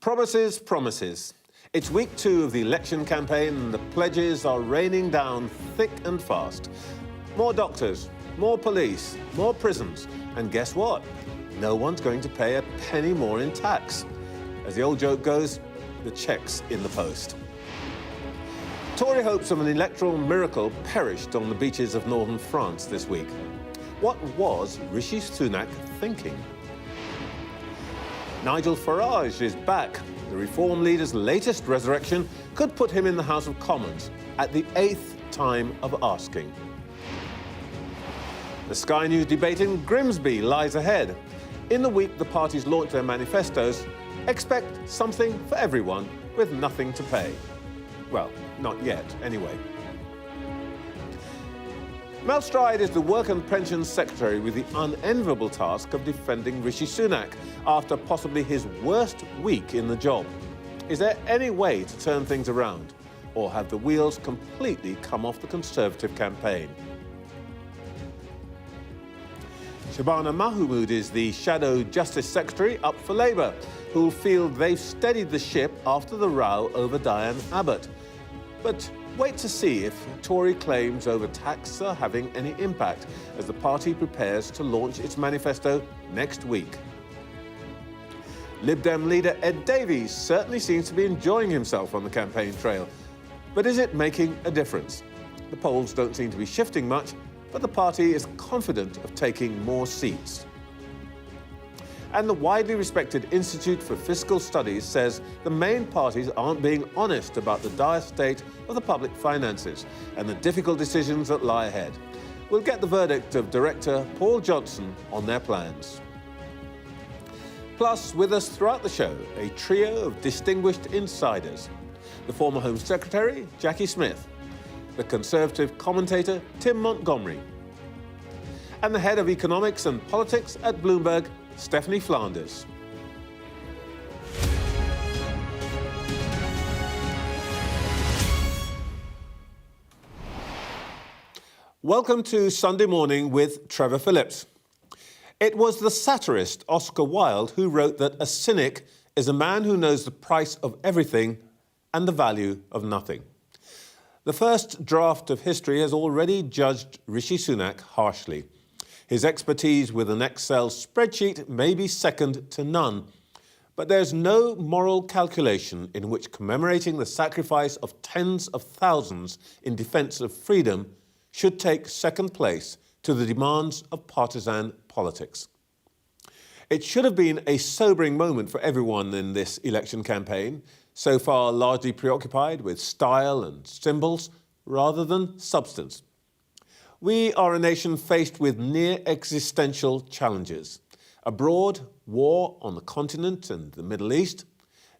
Promises, promises. It's week 2 of the election campaign and the pledges are raining down thick and fast. More doctors, more police, more prisons. And guess what? No one's going to pay a penny more in tax. As the old joke goes, the check's in the post. Tory hopes of an electoral miracle perished on the beaches of northern France this week. What was Rishi Sunak thinking? Nigel Farage is back. The Reform leader's latest resurrection could put him in the House of Commons at the 8th time of asking. The Sky News debate in Grimsby lies ahead. In the week the parties launch their manifestos, expect something for everyone with nothing to pay. Well, not yet, anyway. Mel Stride is the Work and Pensions Secretary with the unenviable task of defending Rishi Sunak after possibly his worst week in the job. Is there any way to turn things around, or have the wheels completely come off the Conservative campaign? Shabana Mahmood is the Shadow Justice Secretary up for Labour, who'll feel they've steadied the ship after the row over Diane Abbott. But wait to see if Tory claims over tax are having any impact as the party prepares to launch its manifesto next week. Lib Dem leader Ed Davey certainly seems to be enjoying himself on the campaign trail. But is it making a difference? The polls don't seem to be shifting much, but the party is confident of taking more seats. And the widely respected Institute for Fiscal Studies says the main parties aren't being honest about the dire state of the public finances and the difficult decisions that lie ahead. We'll get the verdict of director Paul Johnson on their plans. Plus, with us throughout the show, a trio of distinguished insiders. The former Home Secretary, Jackie Smith, the Conservative commentator, Tim Montgomery, and the head of economics and politics at Bloomberg, Stephanie Flanders. Welcome to Sunday Morning with Trevor Phillips. It was the satirist Oscar Wilde who wrote that a cynic is a man who knows the price of everything and the value of nothing. The first draft of history has already judged Rishi Sunak harshly. His expertise with an Excel spreadsheet may be second to none, but there's no moral calculation in which commemorating the sacrifice of tens of thousands in defence of freedom should take second place to the demands of partisan politics. It should have been a sobering moment for everyone in this election campaign, so far largely preoccupied with style and symbols rather than substance. We are a nation faced with near existential challenges. Abroad, war on the continent and the Middle East,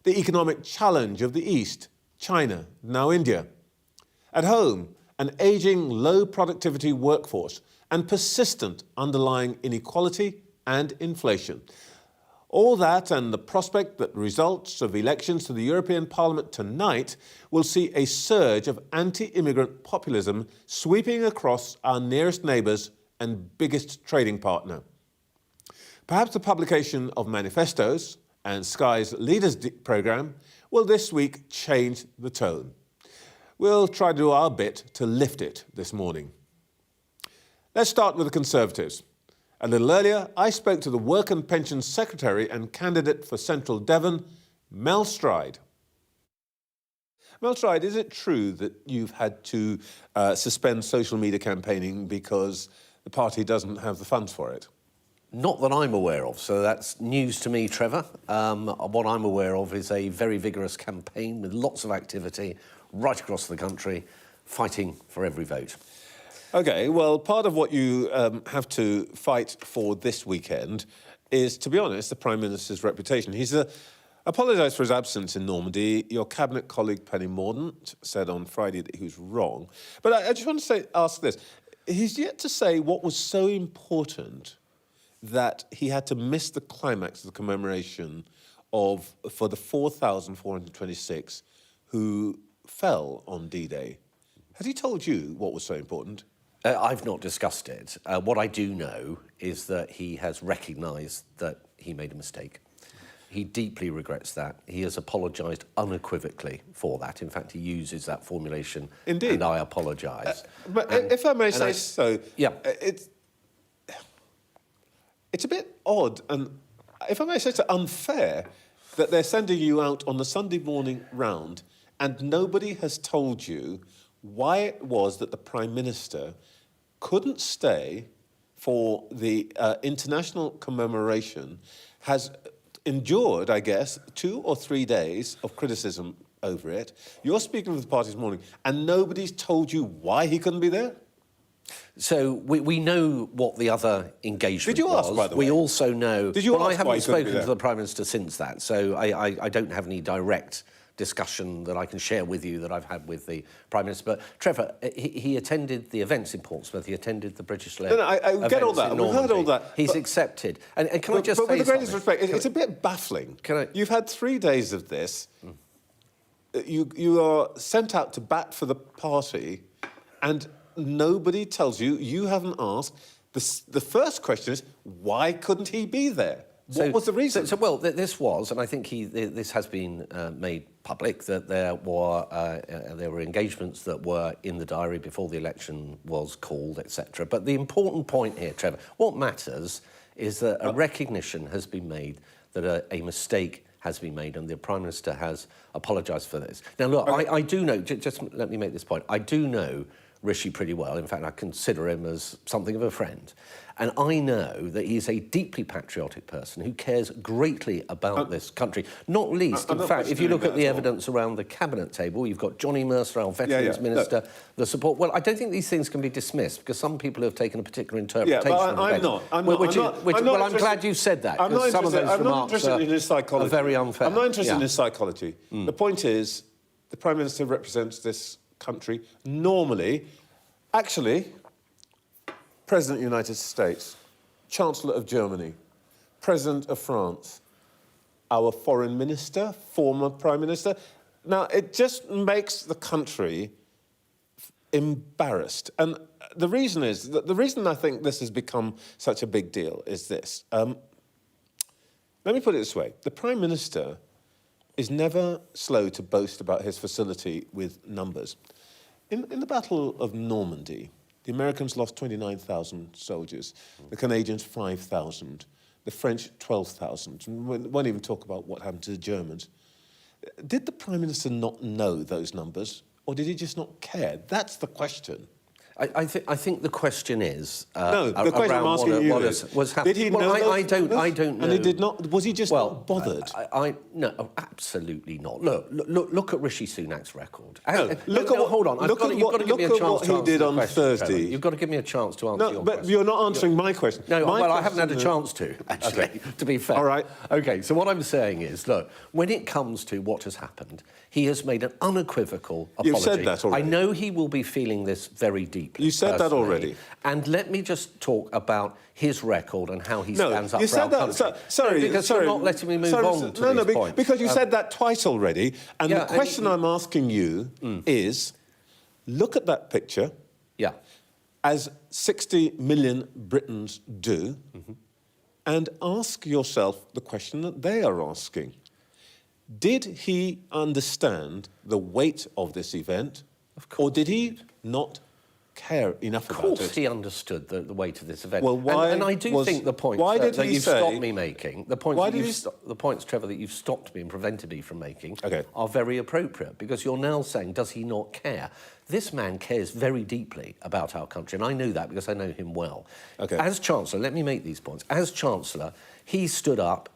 the economic challenge of the East, China, now India. At home, an ageing, low productivity workforce and persistent underlying inequality and inflation. All that and the prospect that results of elections to the European Parliament tonight will see a surge of anti-immigrant populism sweeping across our nearest neighbours and biggest trading partner. Perhaps the publication of manifestos and Sky's Leaders programme will this week change the tone. We'll try to do our bit to lift it this morning. Let's start with the Conservatives. A little earlier, I spoke to the Work and Pensions Secretary and candidate for Central Devon, Mel Stride. Mel Stride, is it true that you've had to suspend social media campaigning because the party doesn't have the funds for it? Not that I'm aware of, so that's news to me, Trevor. What I'm aware of is a very vigorous campaign with lots of activity right across the country, fighting for every vote. OK, well, part of what you have to fight for this weekend is, to be honest, the Prime Minister's reputation. He's apologised for his absence in Normandy. Your cabinet colleague, Penny Mordaunt, said on Friday that he was wrong. But I just want to ask this. He's yet to say what was so important that he had to miss the climax of the commemoration for the 4,426 who fell on D-Day. Has he told you what was so important? I've not discussed it. What I do know is that he has recognised that he made a mistake. He deeply regrets that. He has apologised unequivocally for that. In fact, he uses that formulation. Indeed. And I apologise. But if I may say so, yeah. It's a bit odd, and if I may say so, unfair that they're sending you out on the Sunday morning round and nobody has told you why it was that the Prime Minister couldn't stay for the international commemoration, has endured, I guess, 2 or 3 days of criticism over it. You're speaking with the party this morning, and nobody's told you why he couldn't be there? So we know what the other engagement was. Did you ask, by the way? We also know... Did you ask I haven't why he couldn't be spoken to there? the Prime Minister since that, so I don't have any direct discussion that I can share with you that I've had with the Prime Minister. But Trevor, he attended the events in Portsmouth. He attended the British-led I get all that. We've heard all that. He's accepted. And can I just say But with the greatest something? respect, it's a bit baffling. Can I... You've had 3 days of this. You are sent out to bat for the party, and nobody tells you. You haven't asked. The first question is, why couldn't he be there? What was the reason? Well, this was, and I think this has been made public, that there were engagements that were in the diary before the election was called, etc. But the important point here, Trevor, what matters is that a recognition has been made that a mistake has been made, and the Prime Minister has apologised for this. Now, look, okay. I do know, just let me make this point, I do know Rishi pretty well. In fact, I consider him as something of a friend. And I know that he's a deeply patriotic person who cares greatly about this country. Not least, in fact, if you look at the evidence around the cabinet table, you've got Johnny Mercer, our Veterans Minister, the support. Well, I don't think these things can be dismissed because some people have taken a particular interpretation of events. I'm glad you said that, because some of those remarks are very unfair. I'm not interested in his psychology. The point is, the Prime Minister represents this country normally. Actually, President of the United States, Chancellor of Germany, President of France, our Foreign Minister, former Prime Minister. Now, it just makes the country embarrassed. And the reason is, the reason I think this has become such a big deal is this. Let me put it this way. The Prime Minister is never slow to boast about his facility with numbers. In the Battle of Normandy, the Americans lost 29,000 soldiers, the Canadians 5,000, the French 12,000. We won't even talk about what happened to the Germans. Did the Prime Minister not know those numbers, or did he just not care? That's the question. I think the question is no. The question I'm asking you was happening. Did he know? I don't know. And he did not. Was he just not bothered? No, absolutely not. Look at Rishi Sunak's record. Hold on. You've got to give me a chance what he did on Thursday. Trevor. You've got to give me a chance to answer your question. But you're not answering my question. No, I haven't had a chance to, actually, to be fair. All right. OK, so what I'm saying is, look, when it comes to what has happened, he has made an unequivocal apology. You've said that already. I know he will be feeling this very deeply. You said that already. And let me just talk about his record and how he stands up for our country. Sorry, because you're not letting me move on to this point. Because you said that twice already. And the question I'm asking you is, look at that picture, as 60 million Britons do, and ask yourself the question that they are asking. Did he understand the weight of this event, or did he not care enough about it? Of course he understood the weight of this event. Well, why and I do think the points that you've stopped me making, the points, Trevor, that you've stopped me and prevented me from making are very appropriate, because you're now saying, does he not care? This man cares very deeply about our country, and I know that because I know him well. As Chancellor, let me make these points. As Chancellor, he stood up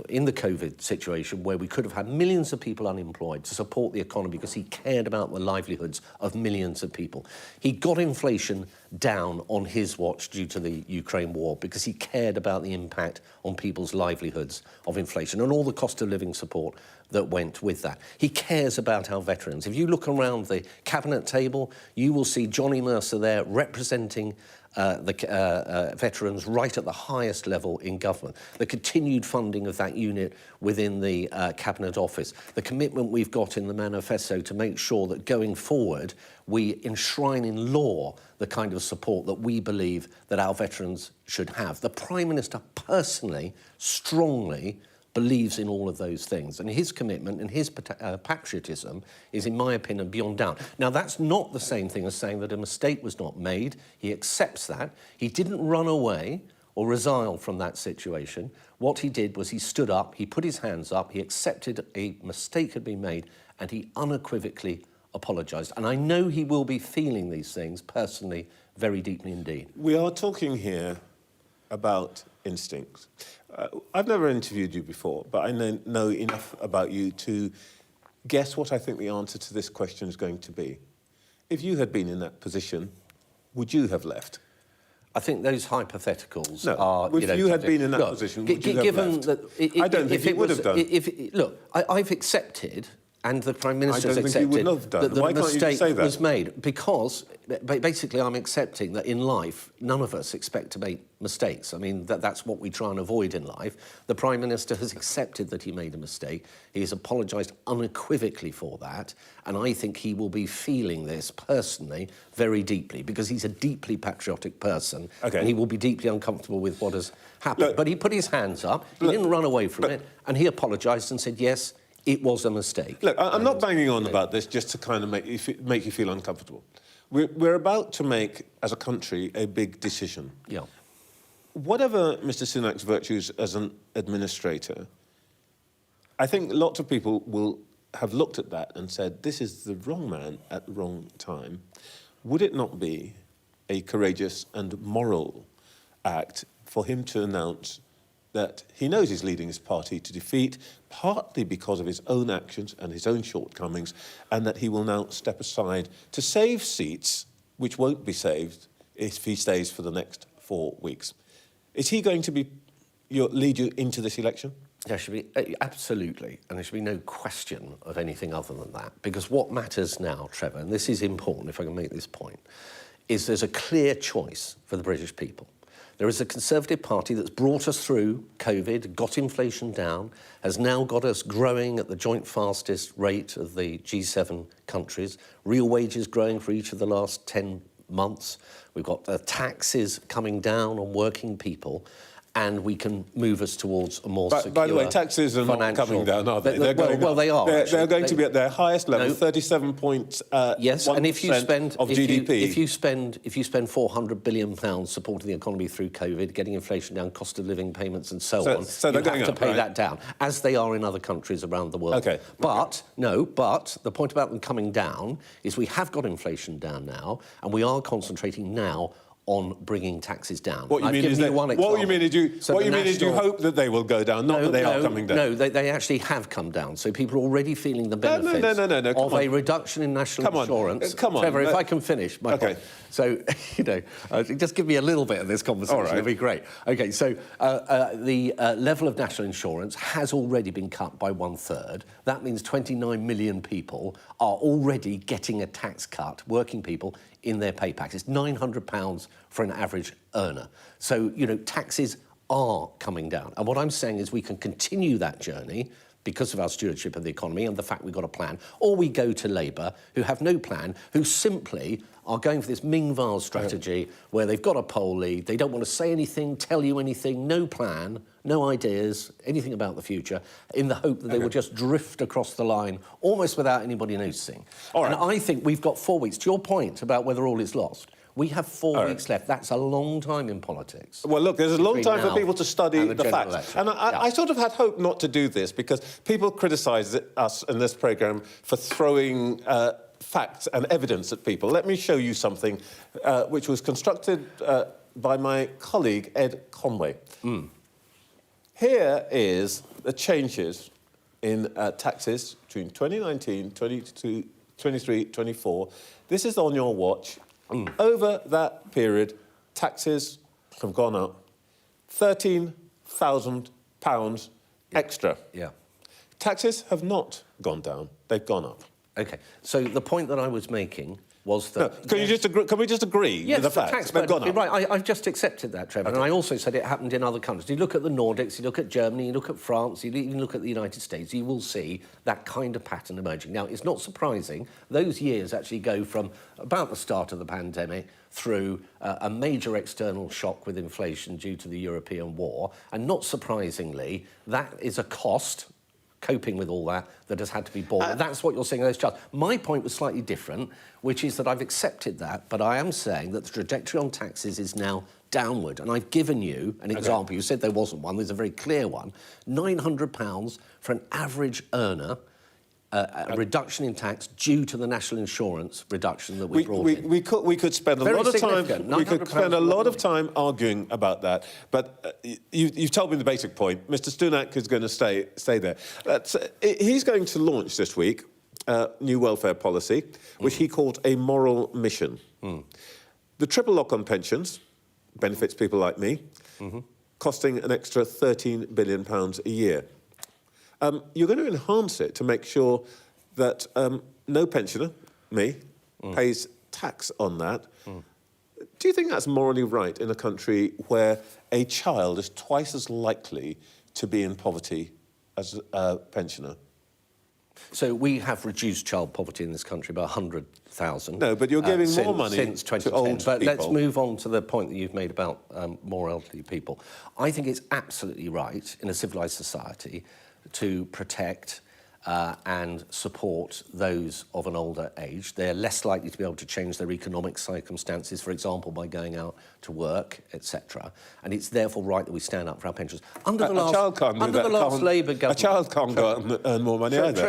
in the COVID situation where we could have had millions of people unemployed to support the economy because he cared about the livelihoods of millions of people. He got inflation down on his watch due to the Ukraine war because he cared about the impact on people's livelihoods of inflation and all the cost of living support that went with that. He cares about our veterans. If you look around the cabinet table, you will see Johnny Mercer there representing the veterans right at the highest level in government. The continued funding of that unit within the Cabinet Office. The commitment we've got in the manifesto to make sure that going forward we enshrine in law the kind of support that we believe that our veterans should have. The Prime Minister personally, strongly believes in all of those things. And his commitment and his patriotism is, in my opinion, beyond doubt. Now, that's not the same thing as saying that a mistake was not made. He accepts that. He didn't run away or resign from that situation. What he did was he stood up, he put his hands up, he accepted a mistake had been made, and he unequivocally apologised. And I know he will be feeling these things personally very deeply indeed. We are talking here about instincts. I've never interviewed you before, but I know enough about you to guess what I think the answer to this question is going to be. If you had been in that position, would you have left? I think those hypotheticals no, are... if you had been in that position, would you have left? I don't think you would have done. Look, I've accepted, and the Prime Minister has accepted, that the mistake was made, because basically I'm accepting that in life, none of us expect to make mistakes. I mean, that's what we try and avoid in life. The Prime Minister has accepted that he made a mistake. He has apologised unequivocally for that, and I think he will be feeling this personally very deeply, because he's a deeply patriotic person, and he will be deeply uncomfortable with what has happened. But he put his hands up, he didn't run away from it, and he apologised and said, yes, it was a mistake. Look, I'm not banging on about this just to kind of make you feel uncomfortable. We're about to make, as a country, a big decision. Yeah. Whatever Mr. Sunak's virtues as an administrator, I think lots of people will have looked at that and said, this is the wrong man at the wrong time. Would it not be a courageous and moral act for him to announce that he knows he's leading his party to defeat, partly because of his own actions and his own shortcomings, and that he will now step aside to save seats, which won't be saved if he stays for the next 4 weeks? Is he going to lead you into this election? There should be, absolutely, and there should be no question of anything other than that. Because what matters now, Trevor, and this is important if I can make this point, is there's a clear choice for the British people. There is a Conservative Party that's brought us through COVID, got inflation down, has now got us growing at the joint fastest rate of the G7 countries, real wages growing for each of the last 10 months. We've got taxes coming down on working people, and we can move us towards a more secure... By the way, taxes are not coming down, are they? They are. They're going to be at their highest level, 37.1% yes, and if you spend, of GDP. If you spend £400 billion supporting the economy through COVID, getting inflation down, cost of living payments and so on, so you have to pay that down, as they are in other countries around the world. Okay. But the point about them coming down is we have got inflation down now, and we are concentrating now on bringing taxes down. What you mean is you hope that they will go down, not that they are coming down. No, they actually have come down. So people are already feeling the benefits of a reduction in national insurance. Come on. Trevor, if I can finish my point. So, just give me a little bit of this conversation. All right. It'll be great. OK, so the level of national insurance has already been cut by 1/3. That means 29 million people are already getting a tax cut, working people, in their pay packs. It's £900 for an average earner. So, taxes are coming down. And what I'm saying is we can continue that journey because of our stewardship of the economy and the fact we've got a plan, or we go to Labour, who have no plan, who simply are going for this Ming Vase strategy where they've got a poll lead, they don't want to say anything, tell you anything, no plan, no ideas, anything about the future, in the hope that they will just drift across the line almost without anybody noticing. And I think we've got 4 weeks. To your point about whether all is lost, we have 4 weeks left. That's a long time in politics. Well, look, there's a long time for people to study the facts. Election. And I sort of had hope not to do this because people criticise us in this programme for throwing facts and evidence at people. Let me show you something which was constructed by my colleague, Ed Conway. Here is the changes in taxes between 2019, 22, 23, 24. This is on your watch. Over that period, taxes have gone up £13,000 extra. Yeah. Taxes have not gone down, they've gone up. OK, so the point that I was making was that... Can we just agree Yes, with the the facts? tax They've burden. gone up. Right, I've just accepted that, Trevor, and I also said it happened in other countries. You look at the Nordics, you look at Germany, you look at France, you even look at the United States, you will see that kind of pattern emerging. Now, it's not surprising. Those years actually go from about the start of the pandemic through a major external shock with inflation due to the European war, and not surprisingly, that is a cost, coping with all that has had to be borne. That's what you're seeing in those charts. My point was slightly different, which is that I've accepted that, but I am saying that the trajectory on taxes is now downward. And I've given you an example. You said there wasn't one. There's a very clear one. £900 for an average earner, a reduction in tax due to the national insurance reduction that we brought in. We could spend a Very lot of time. significant. We could spend a lot of £900 time arguing about that. But you've told me the basic point. Mr. Sunak is going to stay there. He's going to launch this week new welfare policy, which he called a moral mission. The triple lock on pensions benefits people like me, costing an extra £13 billion a year. You're going to enhance it to make sure that no pensioner, me, pays tax on that. Do you think that's morally right in a country where a child is twice as likely to be in poverty as a pensioner? So we have reduced child poverty in this country by 100,000. No, but you're giving more money since 2010. to old but people. Let's move on to the point that you've made about more elderly people. I think it's absolutely right in a civilised society to protect and support those of an older age. They're less likely to be able to change their economic circumstances, for example, by going out to work, etc. And it's therefore right that we stand up for our pensions. Under the last Labour government... A child can't go out and earn more money either.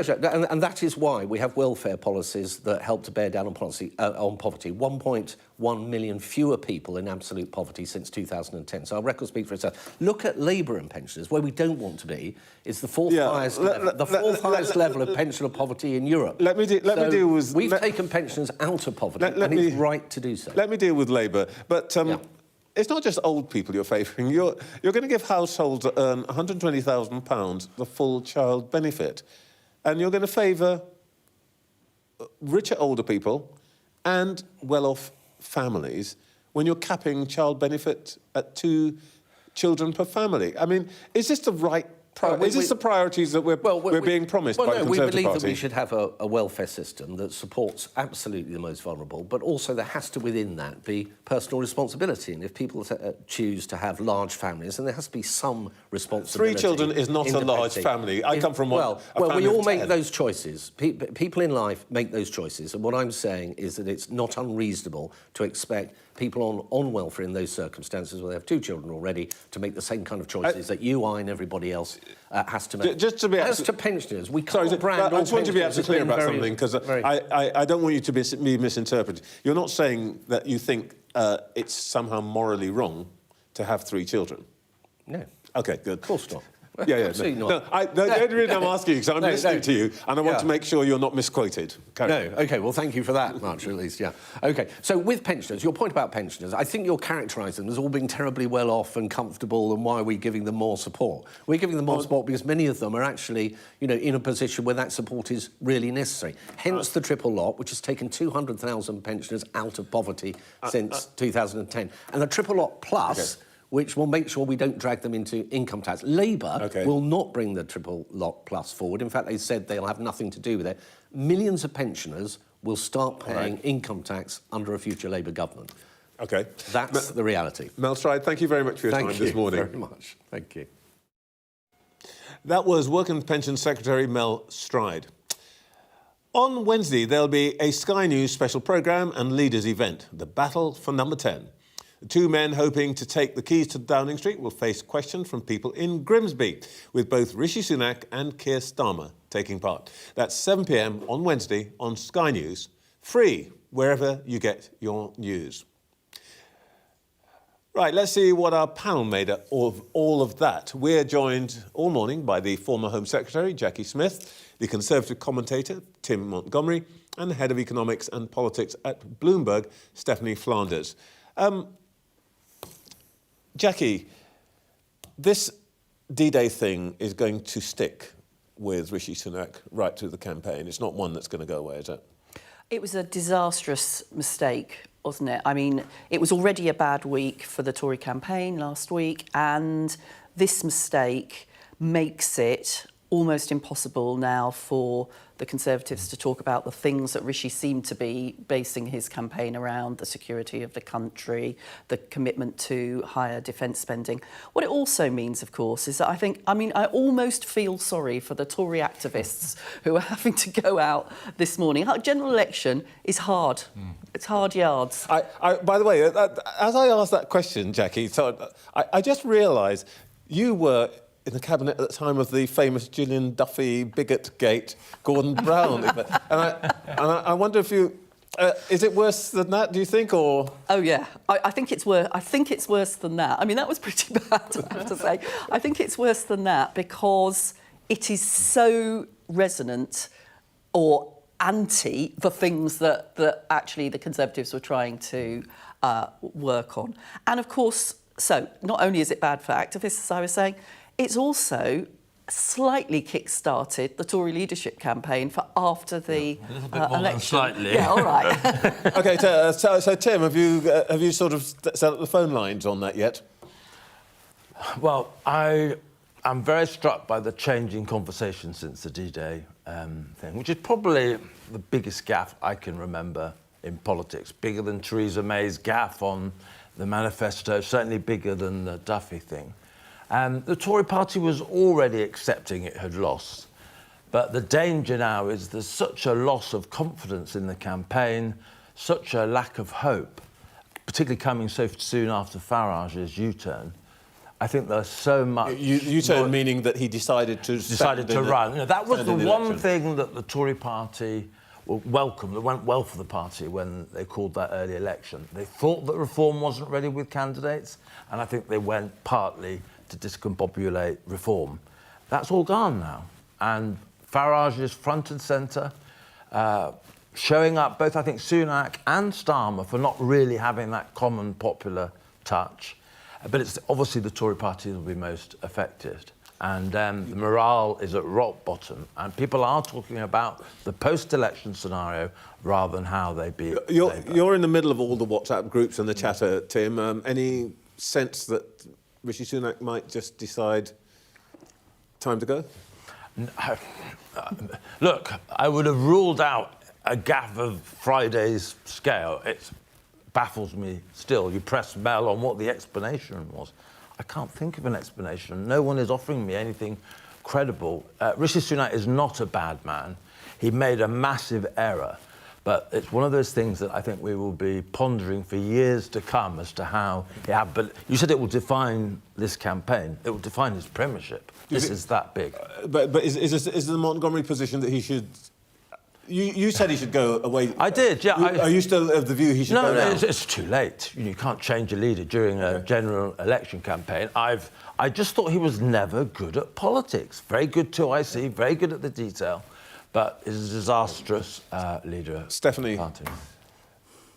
And that is why we have welfare policies that help to bear down on poverty. 1.1 million fewer people in absolute poverty since 2010. So our record speaks for itself. Look at Labour and pensioners. Where we don't want to be is the fourth highest level of pensioner poverty in Europe. Let me deal with... We've taken pensioners out of poverty, and it's right to do so. Let me deal with Labour. But it's not just old people you're favouring. You're going to give households that earn £120,000 the full child benefit. And you're going to favour richer older people and well-off families when you're capping child benefit at 2 children per family. I mean, is this the right... is this the priorities that we're being promised by the Conservative we believe Party? that we should have a welfare system that supports absolutely the most vulnerable, but also there has to, within that, be personal responsibility. And if people choose to have large families, then there has to be some responsibility. 3 children is not a large family. I come from one. We all make those choices. People in life make those choices. And what I'm saying is that it's not unreasonable to expect people on welfare in those circumstances where they have 2 children already to make the same kind of choices that you, I and everybody else has to make. Just to be as to pensioners, we can't brand all I just want to be absolutely clear about something, because I don't want you to be misinterpreted. You're not saying that you think it's somehow morally wrong to have 3 children? No. OK, good. Of course not. Yeah. Absolutely not. The only reason I'm asking you is I'm listening to you, and I want to make sure you're not misquoted. OK, well, thank you for that much, at least, yeah. OK, so with pensioners, your point about pensioners, I think you're characterising them as all being terribly well off and comfortable, and why are we giving them more support? We're giving them more support because many of them are actually, in a position where that support is really necessary. Hence the triple lock, which has taken 200,000 pensioners out of poverty since 2010. And the triple lock plus... which will make sure we don't drag them into income tax. Labour will not bring the triple lock plus forward. In fact, they said they'll have nothing to do with it. Millions of pensioners will start paying income tax under a future Labour government. OK. That's the reality. Mel Stride, thank you very much for your time this morning. Thank you very much. Thank you. That was Work and Pension Secretary Mel Stride. On Wednesday, there'll be a Sky News special programme and leaders event, The Battle for Number 10. The 2 men hoping to take the keys to Downing Street will face questions from people in Grimsby, with both Rishi Sunak and Keir Starmer taking part. That's 7 p.m. on Wednesday on Sky News, free wherever you get your news. Right, let's see what our panel made of all of that. We're joined all morning by the former Home Secretary, Jackie Smith, the Conservative commentator, Tim Montgomery, and the Head of Economics and Politics at Bloomberg, Stephanie Flanders. Jackie, this D-Day thing is going to stick with Rishi Sunak right through the campaign. It's not one that's going to go away, is it? It was a disastrous mistake, wasn't it? I mean, it was already a bad week for the Tory campaign last week, and this mistake makes it almost impossible now for the Conservatives to talk about the things that Rishi seemed to be basing his campaign around: the security of the country, the commitment to higher defence spending. What it also means, of course, is that I almost feel sorry for the Tory activists who are having to go out this morning. A general election is hard. It's hard yards. By the way, as I asked that question, Jackie, so I just realised you were in the cabinet at the time of the famous Gillian Duffy bigot gate, Gordon Brown. and I wonder if you... is it worse than that, do you think, or...? Oh, yeah. I think it's worse. I think it's worse than that. I mean, that was pretty bad, I have to say. I think it's worse than that because it is so resonant or anti the things that actually the Conservatives were trying to work on. And, of course, so not only is it bad for activists, as I was saying, it's also slightly kick-started the Tory leadership campaign for after the a little bit more election. than slightly. Yeah, all right. OK, so Tim, have you sort of set up the phone lines on that yet? Well, I'm very struck by the changing conversation since the D-Day thing, which is probably the biggest gaffe I can remember in politics, bigger than Theresa May's gaffe on the manifesto, certainly bigger than the Duffy thing. The Tory party was already accepting it had lost, but the danger now is there's such a loss of confidence in the campaign, such a lack of hope, particularly coming so soon after Farage's U-turn. I think there's so much... U-turn meaning that he decided to run. You know, that was the one election. thing that the Tory party welcomed, that went well for the party when they called that early election. They thought that reform wasn't ready with candidates, and I think they went partly to discombobulate reform. That's all gone now. And Farage is front and centre, showing up both, I think, Sunak and Starmer for not really having that common popular touch. But it's obviously the Tory party that will be most affected. And the morale is at rock bottom. And people are talking about the post-election scenario rather than how they beat Labour. You're in the middle of all the WhatsApp groups and the chatter, Tim. Any sense that Rishi Sunak might just decide time to go? No. Look, I would have ruled out a gaffe of Friday's scale. It baffles me still. You press Mel on what the explanation was. I can't think of an explanation. No one is offering me anything credible. Rishi Sunak is not a bad man. He made a massive error. But it's one of those things that I think we will be pondering for years to come as to how it happened. But you said it will define this campaign. It will define his premiership. This is that big. But is the Montgomery position that he should... You said he should go away. I did, yeah. Are you still of the view he should go now? No, it's too late. You can't change a leader during a general election campaign. I just thought he was never good at politics. Very good to IC, very good at the detail. But is a disastrous leader. Stephanie, party.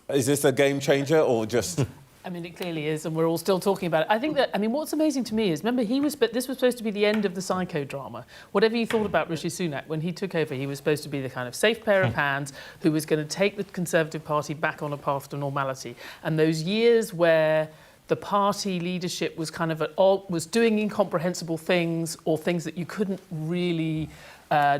Is this a game changer or just... I mean, it clearly is, and we're all still talking about it. I think that, I mean, what's amazing to me is, remember, this was supposed to be the end of the psychodrama. Whatever you thought about Rishi Sunak, when he took over, he was supposed to be the kind of safe pair of hands who was going to take the Conservative Party back on a path to normality. And those years where the party leadership was kind of was doing incomprehensible things or things that you couldn't really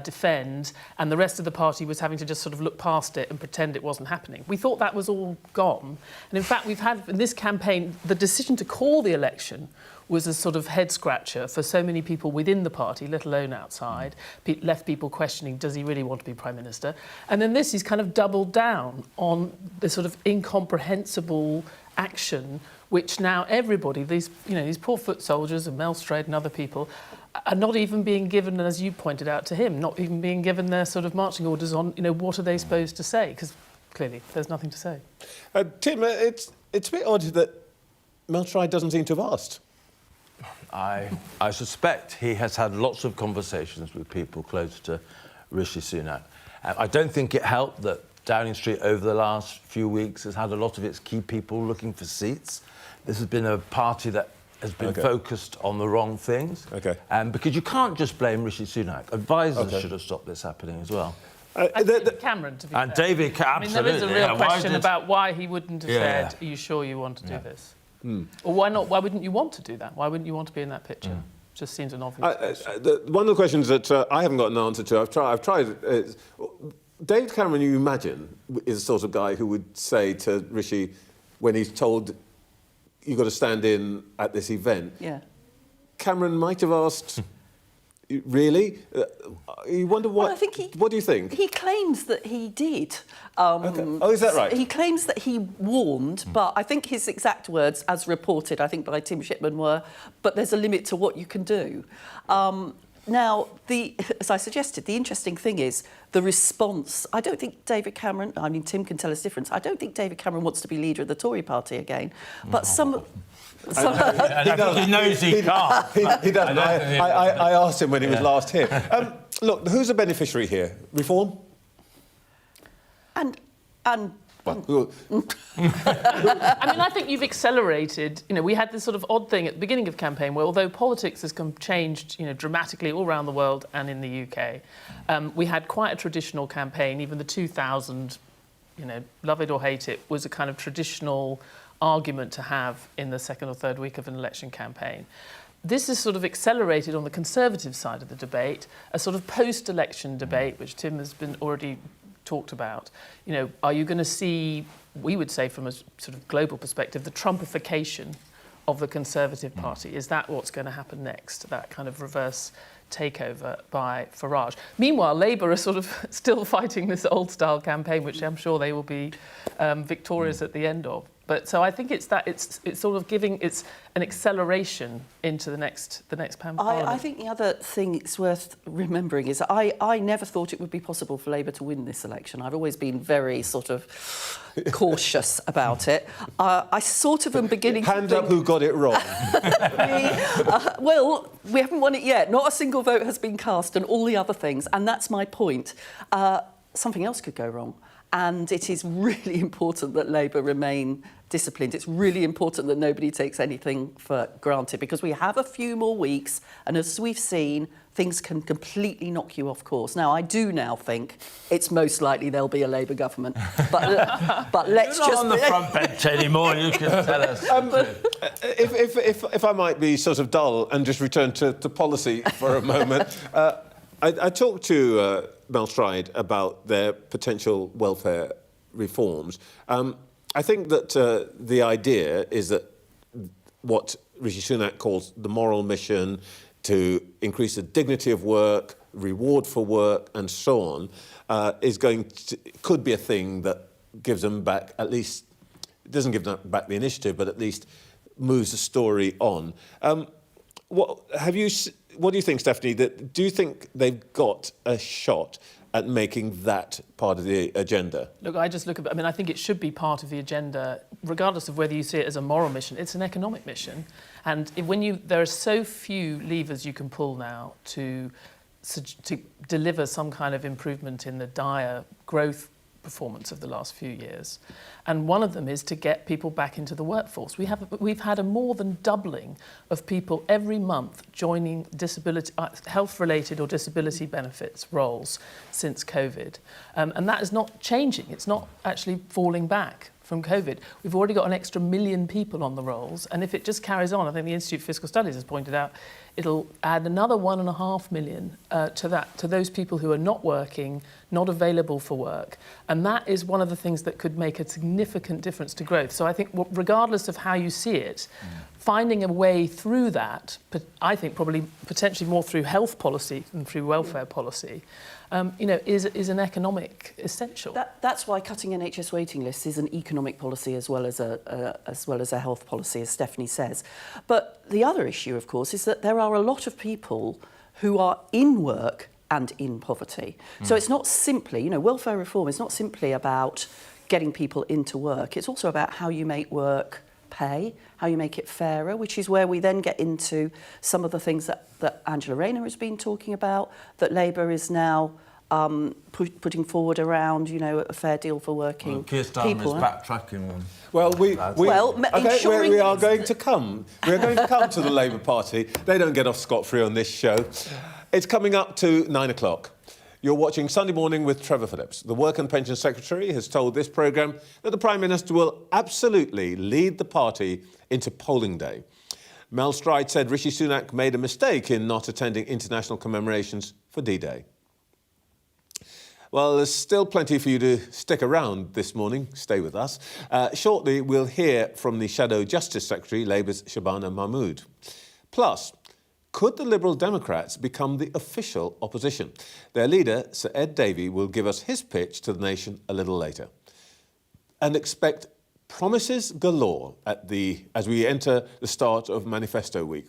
defend, and the rest of the party was having to just sort of look past it and pretend it wasn't happening. We thought that was all gone. And in fact, we've had, in this campaign, the decision to call the election was a sort of head-scratcher for so many people within the party, let alone outside, left people questioning, does he really want to be Prime Minister? And then this is kind of doubled down on the sort of incomprehensible action, which now everybody, these poor foot soldiers and Mel Strayed and other people, are not even being given, as you pointed out to him, not even being given their sort of marching orders on, what are they supposed to say? Because clearly there's nothing to say. Tim, it's a bit odd that Mel Strayed doesn't seem to have asked. I suspect he has had lots of conversations with people close to Rishi Sunak. I don't think it helped that Downing Street over the last few weeks has had a lot of its key people looking for seats. This has been a party that has been focused on the wrong things. Because you can't just blame Rishi Sunak. Advisors should have stopped this happening as well. I think Cameron, to be fair. And David, absolutely. I mean, there is a real question about why he wouldn't have said, are you sure you want to do this? Or why not? Why wouldn't you want to do that? Why wouldn't you want to be in that picture? Just seems an obvious question. One of the questions that I haven't got an answer to, I've tried David Cameron, you imagine, is the sort of guy who would say to Rishi, when he's told, you've got to stand in at this event, Cameron might have asked, really? You wonder what... Well, I think what do you think? He claims that he did. Okay. Oh, is that right? He claims that he warned, but I think his exact words, as reported, I think by Tim Shipman, were, but there's a limit to what you can do. Now, as I suggested, the interesting thing is the response. I don't think David Cameron, I mean, Tim can tell us difference, I don't think David Cameron wants to be leader of the Tory party again, but some... He knows he can't. He doesn't. I asked him when he was last here. Look, who's the beneficiary here? Reform? And Well, I mean, I think you've accelerated. You know, we had this sort of odd thing at the beginning of the campaign where, although politics has changed, dramatically all around the world and in the UK, we had quite a traditional campaign. Even the 2000, love it or hate it, was a kind of traditional argument to have in the second or third week of an election campaign. This is sort of accelerated on the Conservative side of the debate, a sort of post-election debate, which Tim has been already talked about. Are you going to see, we would say from a sort of global perspective, the Trumpification of the Conservative Party? Is that what's going to happen next, that kind of reverse takeover by Farage? Meanwhile, Labour are sort of still fighting this old-style campaign, which I'm sure they will be victorious at the end of. But so I think it's sort of giving an acceleration into the next Parliament. I think the other thing it's worth remembering is I never thought it would be possible for Labour to win this election. I've always been very sort of cautious about it. I sort of am beginning to Hand up who got it wrong. Well, we haven't won it yet. Not a single vote has been cast and all the other things. And that's my point. Something else could go wrong. And it is really important that Labour remain disciplined. It's really important that nobody takes anything for granted, because we have a few more weeks, and as we've seen, things can completely knock you off course. Now, I do now think it's most likely there'll be a Labour government, but let's You're not just... on the front bench anymore, you can tell us. If I might be sort of dull and just return to policy for a moment, I talked to Mel Stride about their potential welfare reforms. I think that the idea is that what Rishi Sunak calls the moral mission to increase the dignity of work, reward for work, and so on, could be a thing that gives them back, at least, it doesn't give them back the initiative, but at least moves the story on. What do you think, Stephanie? Do you think they've got a shot at making that part of the agenda? Look, I think it should be part of the agenda, regardless of whether you see it as a moral mission. It's an economic mission. And there are so few levers you can pull now to deliver some kind of improvement in the dire growth performance of the last few years. And one of them is to get people back into the workforce. We've had a more than doubling of people every month joining disability, health-related or disability benefits roles since COVID. And that is not changing. It's not actually falling back from COVID. We've already got an extra 1 million people on the rolls. And if it just carries on, I think the Institute for Fiscal Studies has pointed out, it'll add another 1.5 million to those people who are not working, not available for work. And that is one of the things that could make a significant difference to growth. So I think regardless of how you see it, finding a way through that, I think probably potentially more through health policy than through welfare policy, is an economic essential. That's why cutting NHS waiting lists is an economic policy as well as a health policy, as Stephanie says. But the other issue, of course, is that there are a lot of people who are in work and in poverty. So it's not simply, welfare reform is not simply about getting people into work. It's also about how you make work pay, how you make it fairer, which is where we then get into some of the things that Angela Rayner has been talking about, that Labour is now putting forward around, a fair deal for working Keir Starmer people. is backtracking one. Well, we are going to come to the Labour Party. They don't get off scot-free on this show. It's coming up to 9 o'clock. You're watching Sunday Morning with Trevor Phillips. The Work and Pension Secretary has told this programme that the Prime Minister will absolutely lead the party into polling day. Mel Stride said Rishi Sunak made a mistake in not attending international commemorations for D-Day. Well, there's still plenty for you to stick around this morning. Stay with us. Shortly, we'll hear from the Shadow Justice Secretary, Labour's Shabana Mahmood. Plus, could the Liberal Democrats become the official opposition? Their leader, Sir Ed Davey, will give us his pitch to the nation a little later. And expect promises galore as we enter the start of Manifesto Week.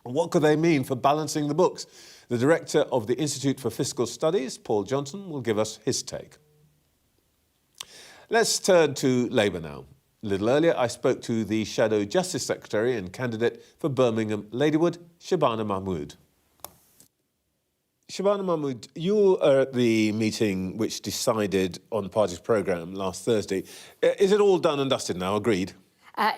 What could they mean for balancing the books? The director of the Institute for Fiscal Studies, Paul Johnson, will give us his take. Let's turn to Labour now. A little earlier, I spoke to the Shadow Justice Secretary and candidate for Birmingham Ladywood, Shabana Mahmood. Shabana Mahmood, you are at the meeting which decided on the party's programme last Thursday. Is it all done and dusted now, agreed?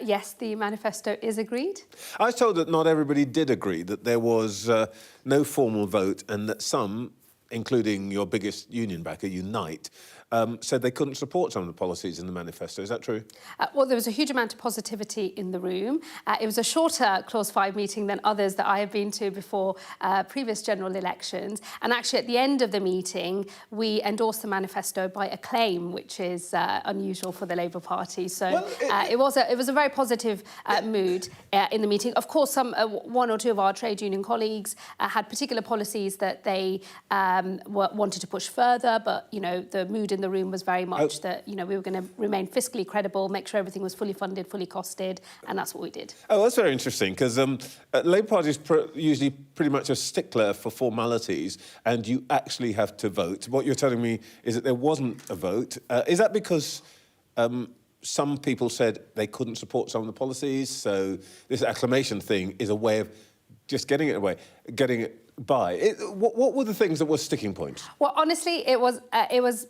Yes, the manifesto is agreed. I was told that not everybody did agree, that there was no formal vote and that some, including your biggest union backer, Unite, said they couldn't support some of the policies in the manifesto. Is that true? Well, there was a huge amount of positivity in the room. It was a shorter Clause 5 meeting than others that I have been to before previous general elections. And actually, at the end of the meeting, we endorsed the manifesto by acclaim, which is unusual for the Labour Party. So it was a very positive mood in the meeting. Of course, one or two of our trade union colleagues had particular policies that they wanted to push further, but, you know, the mood in the room was very much that, you know, we were going to remain fiscally credible, make sure everything was fully funded, fully costed, and that's what we did. Oh, that's very interesting, because Labour Party is usually pretty much a stickler for formalities, and you actually have to vote. What you're telling me is that there wasn't a vote. Is that because some people said they couldn't support some of the policies, so this acclamation thing is a way of just getting it by? What were the things that were sticking points? Well, honestly, it was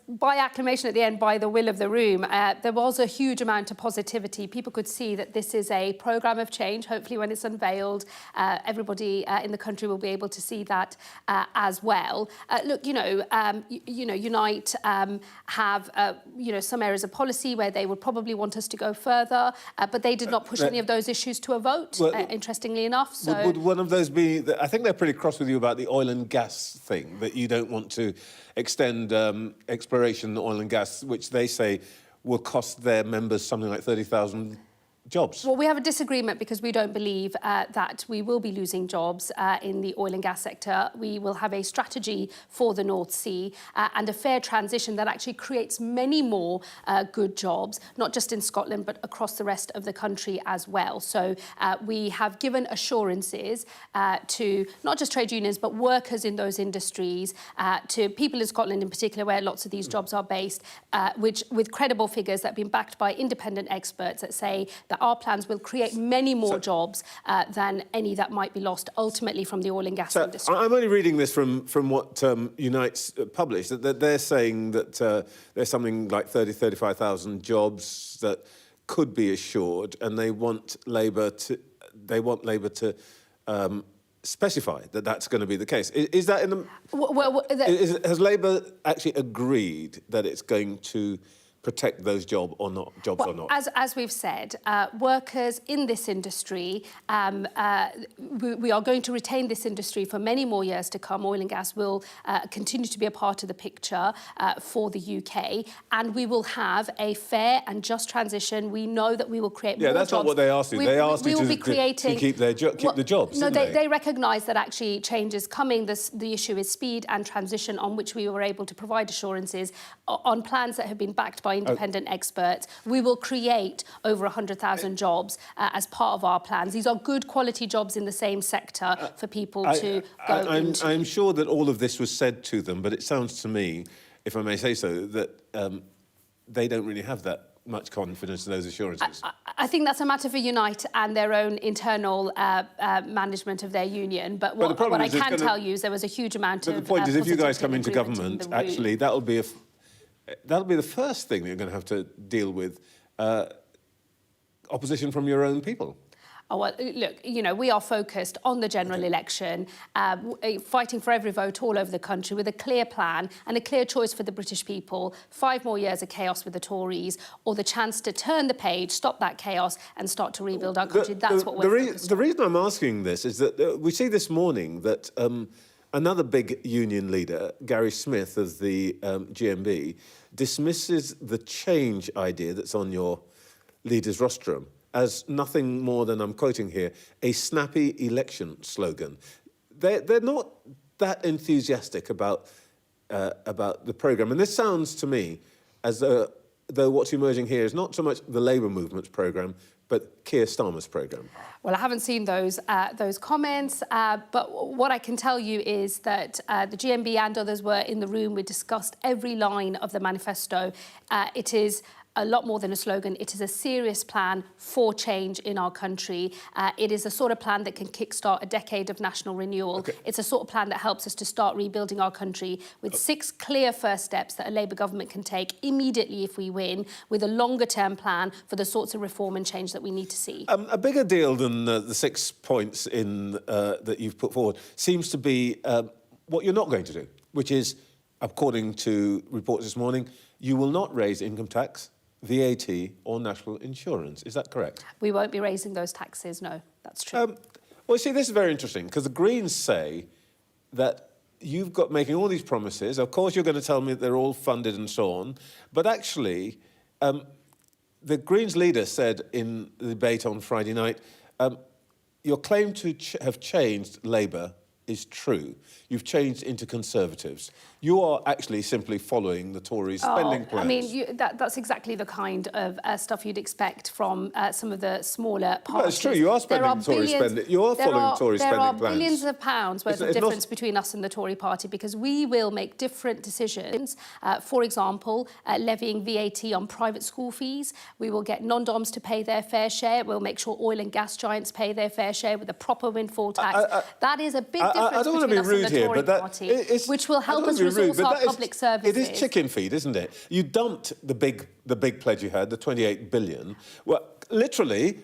by acclamation at the end, by the will of the room. There was a huge amount of positivity. People could see that this is a programme of change. Hopefully, when it's unveiled, everybody in the country will be able to see that as well. Look, Unite have some areas of policy where they would probably want us to go further, but they did not push any of those issues to a vote. Interestingly enough, so would one of those be? I think they're pretty cross with you about the oil and gas thing, that you don't want to extend exploration in oil and gas, which they say will cost their members something like 30,000 jobs. Well, we have a disagreement because we don't believe that we will be losing jobs in the oil and gas sector. We will have a strategy for the North Sea and a fair transition that actually creates many more good jobs, not just in Scotland, but across the rest of the country as well. So we have given assurances to not just trade unions, but workers in those industries, to people in Scotland in particular, where lots of these jobs are based, which with credible figures that have been backed by independent experts that say that our plans will create many more jobs than any that might be lost ultimately from the oil and gas industry. I'm only reading this from what Unite's published, that they're saying that there's something like 35,000 jobs that could be assured, and they want Labour to specify that that's going to be the case. Is that in the... has Labour actually agreed that it's going to protect those jobs or not? As we've said, workers in this industry, we are going to retain this industry for many more years to come. Oil and gas will continue to be a part of the picture for the UK, and we will have a fair and just transition. We know that we will create more jobs. Yeah, that's not what they asked you. They asked you to keep the jobs. No, they recognise that actually change is coming. The issue is speed and transition, on which we were able to provide assurances on plans that have been backed by independent experts. We will create over 100,000 jobs as part of our plans. These are good quality jobs in the same sector for people to go into. I'm sure that all of this was said to them, but it sounds to me, if I may say so, that they don't really have that much confidence in those assurances. I think that's a matter for Unite and their own internal management of their union. But what I can tell you is there was a huge amount of... But the point is, if you guys come into government, actually, that'll be the first thing that you're going to have to deal with, opposition from your own people. Oh, well, look, you know, we are focused on the general election, fighting for every vote all over the country with a clear plan and a clear choice for the British people. 5 more years of chaos with the Tories, or the chance to turn the page, stop that chaos and start to rebuild our country. That's what we're focused on. The reason I'm asking this is that we see this morning that another big union leader, Gary Smith of the GMB, dismisses the change idea that's on your leader's rostrum as nothing more than, I'm quoting here, a snappy election slogan. They're not that enthusiastic about the programme. And this sounds to me as though what's emerging here is not so much the Labour movement's programme, but Keir Starmer's programme. Well, I haven't seen those comments, but what I can tell you is that the GMB and others were in the room. We discussed every line of the manifesto. It is a lot more than a slogan. It is a serious plan for change in our country. It is a sort of plan that can kickstart a decade of national renewal. Okay. It's a sort of plan that helps us to start rebuilding our country with 6 clear first steps that a Labour government can take immediately if we win, with a longer-term plan for the sorts of reform and change that we need to see. A bigger deal than the 6 points that you've put forward seems to be what you're not going to do, which is, according to reports this morning, you will not raise income tax, VAT or national insurance. Is that correct? We won't be raising those taxes, no. That's true. Well, see, this is very interesting, because the Greens say that you've got making all these promises. Of course, you're going to tell me that they're all funded and so on. But actually, the Greens leader said in the debate on Friday night, your claim to have changed Labour is true. You've changed into Conservatives. You are actually simply following the Tories' spending plans. I mean, that's exactly the kind of stuff you'd expect from some of the smaller parties. Well, it's true. You are spending Tory spending. You are following Tory spending plans. There are billions of pounds worth of difference between us and the Tory party, because we will make different decisions. For example, levying VAT on private school fees. We will get non-doms to pay their fair share. We'll make sure oil and gas giants pay their fair share with a proper windfall tax. That is a big difference between us and the Tory party, which will help us resource our public services. It is chicken feed, isn't it? You dumped the big pledge you had, the 28 billion. Well, literally,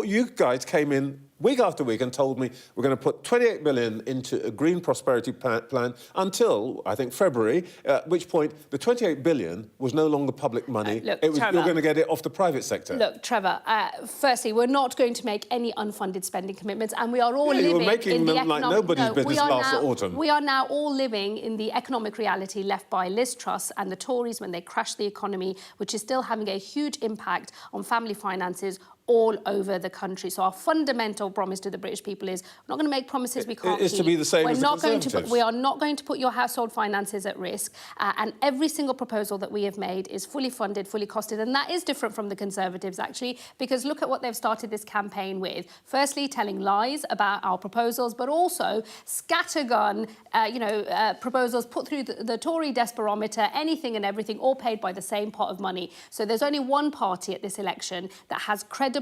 you guys came in week after week and told me we're going to put 28 billion into a green prosperity plan until, I think, February, at which point the 28 billion was no longer public money. Look, you're Trevor, going to get it off the private sector. Look, Trevor, firstly, we're not going to make any unfunded spending commitments, and we are all living you were making in the them like nobody's business last autumn. We are now all living in the economic reality left by Liz Truss and the Tories when they crashed the economy, which is still having a huge impact on family finances all over the country. So our fundamental promise to the British people is we're not going to make promises we can't keep. It's to be the same as the Conservatives. We are not going to put your household finances at risk. And every single proposal that we have made is fully funded, fully costed. And that is different from the Conservatives, actually, because look at what they've started this campaign with. Firstly, telling lies about our proposals, but also scattergun, proposals put through the Tory desk barometer, anything and everything, all paid by the same pot of money. So there's only one party at this election that has credible,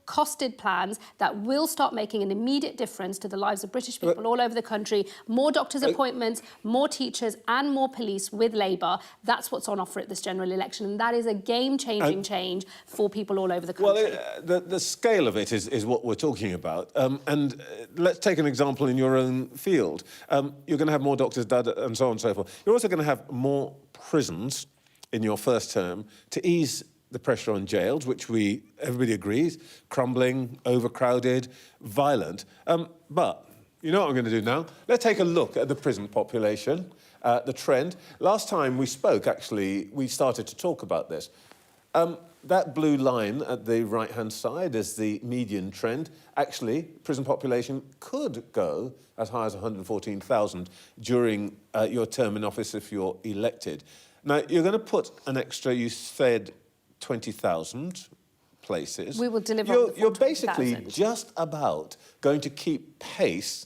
costed plans that will start making an immediate difference to the lives of British people all over the country. More doctors' appointments, more teachers and more police with Labour. That's what's on offer at this general election. And that is a game-changing change for people all over the country. Well, the scale of it is what we're talking about. Let's take an example in your own field. You're going to have more doctors, and so on and so forth. You're also going to have more prisons in your first term to ease the pressure on jails, which everybody agrees, crumbling, overcrowded, violent. But you know what I'm going to do now? Let's take a look at the prison population, the trend. Last time we spoke, actually, we started to talk about this. That blue line at the right-hand side is the median trend. Actually, prison population could go as high as 114,000 during your term in office if you're elected. Now, you're going to put an extra, you said, 20,000 places. We will deliver. You're basically just about going to keep pace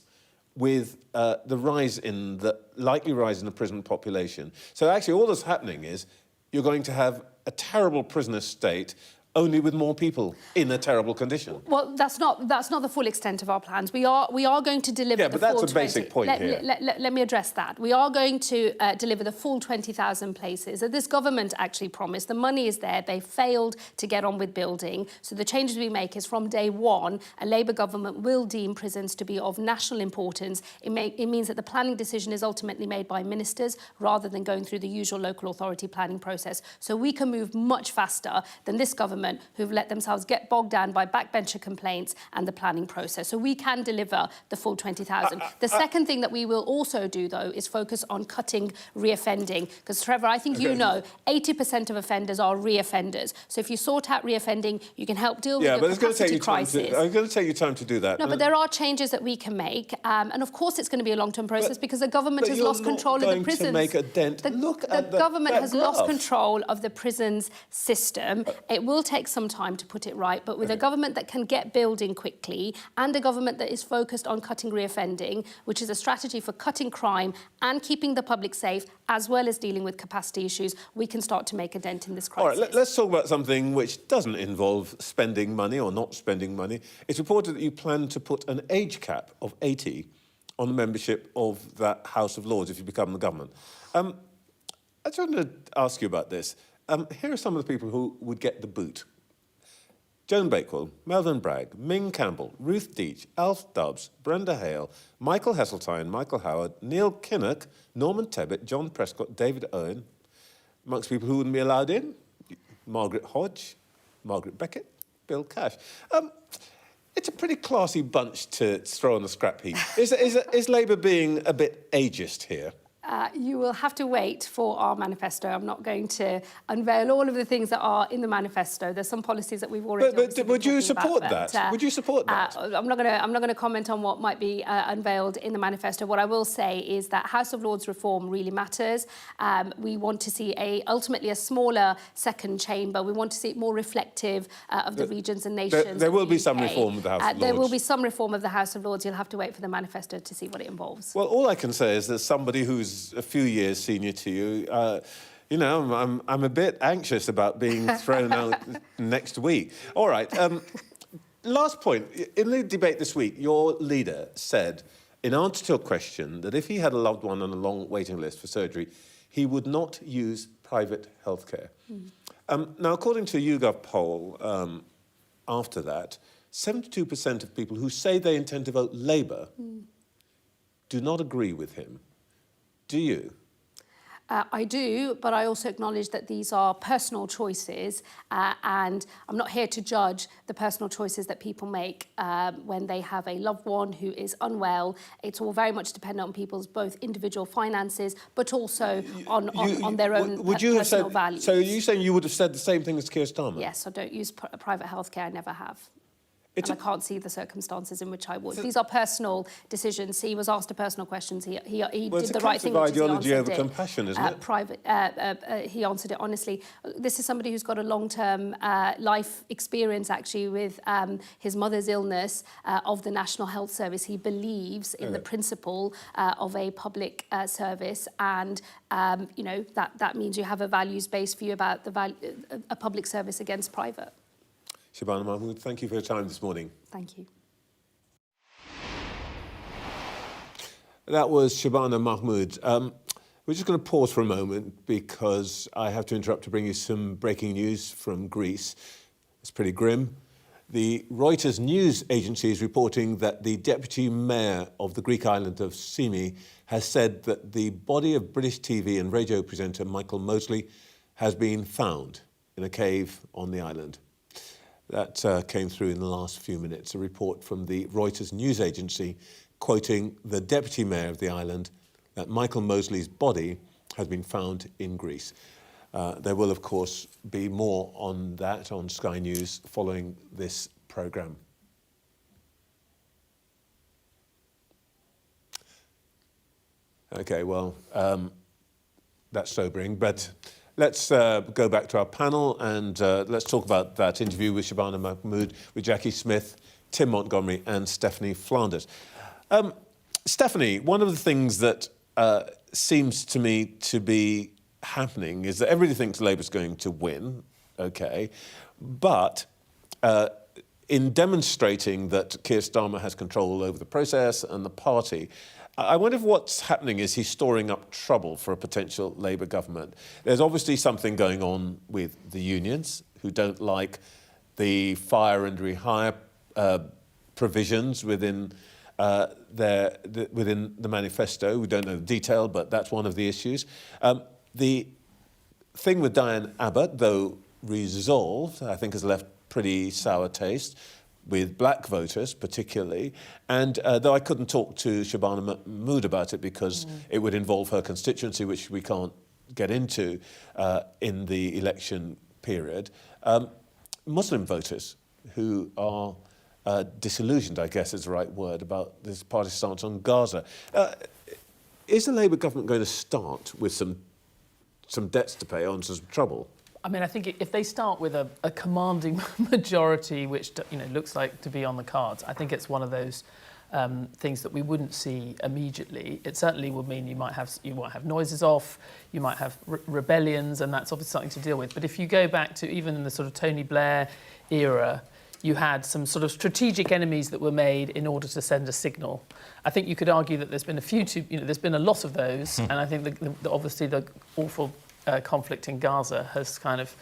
with the likely rise in the prison population. So actually, all that's happening is you're going to have a terrible prisoner state only with more people in a terrible condition. Well, that's not the full extent of our plans. We are going to deliver. Yeah, the but that's full a basic point here. Let me address that. We are going to deliver the full 20,000 places that this government actually promised. The money is there. They failed to get on with building. So the changes we make is from day one, a Labour government will deem prisons to be of national importance. It means that the planning decision is ultimately made by ministers rather than going through the usual local authority planning process. So we can move much faster than this government, who've let themselves get bogged down by backbencher complaints and the planning process. So we can deliver the full 20,000. The second thing that we will also do, though, is focus on cutting reoffending. Because, Trevor, I think you know 80% of offenders are reoffenders. So if you sort out reoffending, you can help deal with your capacity crisis. It's going to take you time to do that. No, but there are changes that we can make. And, of course, it's going to be a long-term process because the government has lost control of the prisons. To make a dent. The government has lost control of the prisons system. It will take some time to put it right, but with a government that can get building quickly and a government that is focused on cutting reoffending, which is a strategy for cutting crime and keeping the public safe, as well as dealing with capacity issues, we can start to make a dent in this crisis. All right, let's talk about something which doesn't involve spending money or not spending money. It's reported that you plan to put an age cap of 80 on the membership of that House of Lords if you become the government. I just wanted to ask you about this. Here are some of the people who would get the boot. Joan Bakewell, Melvyn Bragg, Ming Campbell, Ruth Deach, Alf Dubbs, Brenda Hale, Michael Heseltine, Michael Howard, Neil Kinnock, Norman Tebbit, John Prescott, David Owen. Amongst people who wouldn't be allowed in, Margaret Hodge, Margaret Beckett, Bill Cash. It's a pretty classy bunch to throw on the scrap heap. Is Labour being a bit ageist here? You will have to wait for our manifesto. I'm not going to unveil all of the things that are in the manifesto. There's some policies that we've already. But would you support that? Would you support that? I'm not going to comment on what might be unveiled in the manifesto. What I will say is that House of Lords reform really matters. We want to see ultimately a smaller second chamber. We want to see it more reflective of the regions and nations. There will be some reform of the House of Lords. There will be some reform of the House of Lords. You'll have to wait for the manifesto to see what it involves. Well, all I can say is that somebody who's a few years senior to you, you know, I'm a bit anxious about being thrown out next week. All right. Last point. In the debate this week, your leader said, in answer to a question, that if he had a loved one on a long waiting list for surgery, he would not use private healthcare. Now, according to a YouGov poll, after that, 72% of people who say they intend to vote Labour do not agree with him. Do you? I do, but I also acknowledge that these are personal choices, and I'm not here to judge the personal choices that people make when they have a loved one who is unwell. It's all very much dependent on people's both individual finances, but also on their own personal values. So are you saying you would have said the same thing as Keir Starmer? Yes, I don't use private healthcare. I never have. And I can't see the circumstances in which I would. These are personal decisions. He was asked a personal question. He did the right thing. It's ideology over compassion, isn't it? He answered it honestly. This is somebody who's got a long-term life experience, actually, with his mother's illness of the National Health Service. He believes in the principle of a public service, and you know that means you have a values-based view about a public service against private. Shabana Mahmood, thank you for your time this morning. Thank you. That was Shabana Mahmood. We're just going to pause for a moment because I have to interrupt to bring you some breaking news from Greece. It's pretty grim. The Reuters news agency is reporting that the deputy mayor of the Greek island of Symi has said that the body of British TV and radio presenter Michael Mosley has been found in a cave on the island. That came through in the last few minutes, a report from the Reuters news agency quoting the deputy mayor of the island that Michael Mosley's body has been found in Greece. There will, of course, be more on that on Sky News following this programme. OK, well, that's sobering, but let's go back to our panel and let's talk about that interview with Shabana Mahmood, with Jackie Smith, Tim Montgomery and Stephanie Flanders. Stephanie, one of the things that seems to me to be happening is that everybody thinks Labour's going to win. OK. But in demonstrating that Keir Starmer has control over the process and the party, I wonder if what's happening is he's storing up trouble for a potential Labour government. There's obviously something going on with the unions, who don't like the fire and rehire provisions within within the manifesto. We don't know the detail, but that's one of the issues. The thing with Diane Abbott, though resolved, I think has left pretty sour taste with black voters particularly, and though I couldn't talk to Shabana Mahmood about it because it would involve her constituency, which we can't get into in the election period, Muslim voters who are disillusioned, I guess is the right word, about this party stance on Gaza. Is the Labour government going to start with some debts to pay on, some trouble? I mean, I think if they start with a commanding majority, which looks like to be on the cards, I think it's one of those things that we wouldn't see immediately. It certainly would mean you might have noises off, you might have rebellions, and that's obviously something to deal with. But if you go back to even in the sort of Tony Blair era, you had some sort of strategic enemies that were made in order to send a signal. I think you could argue that there's been there's been a lot of those, and I think obviously the awful conflict in Gaza has kind of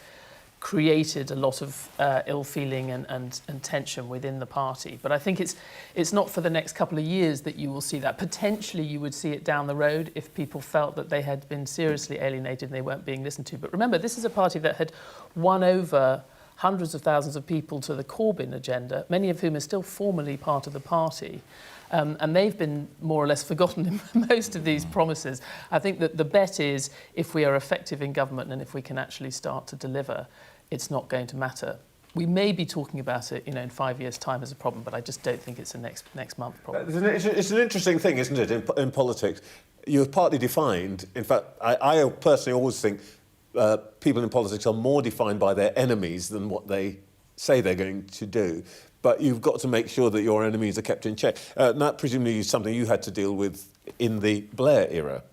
created a lot of ill feeling and tension within the party. But I think it's not for the next couple of years that you will see that. Potentially you would see it down the road if people felt that they had been seriously alienated and they weren't being listened to. But remember, this is a party that had won over hundreds of thousands of people to the Corbyn agenda, many of whom are still formally part of the party. And they've been more or less forgotten in most of these promises. I think that the bet is if we are effective in government and if we can actually start to deliver, it's not going to matter. We may be talking about it, in 5 years' time as a problem, but I just don't think it's a next month problem. It's an interesting thing, isn't it, in politics? You're partly defined. In fact, I personally always think people in politics are more defined by their enemies than what they say they're going to do. But you've got to make sure that your enemies are kept in check. And that presumably is something you had to deal with in the Blair era.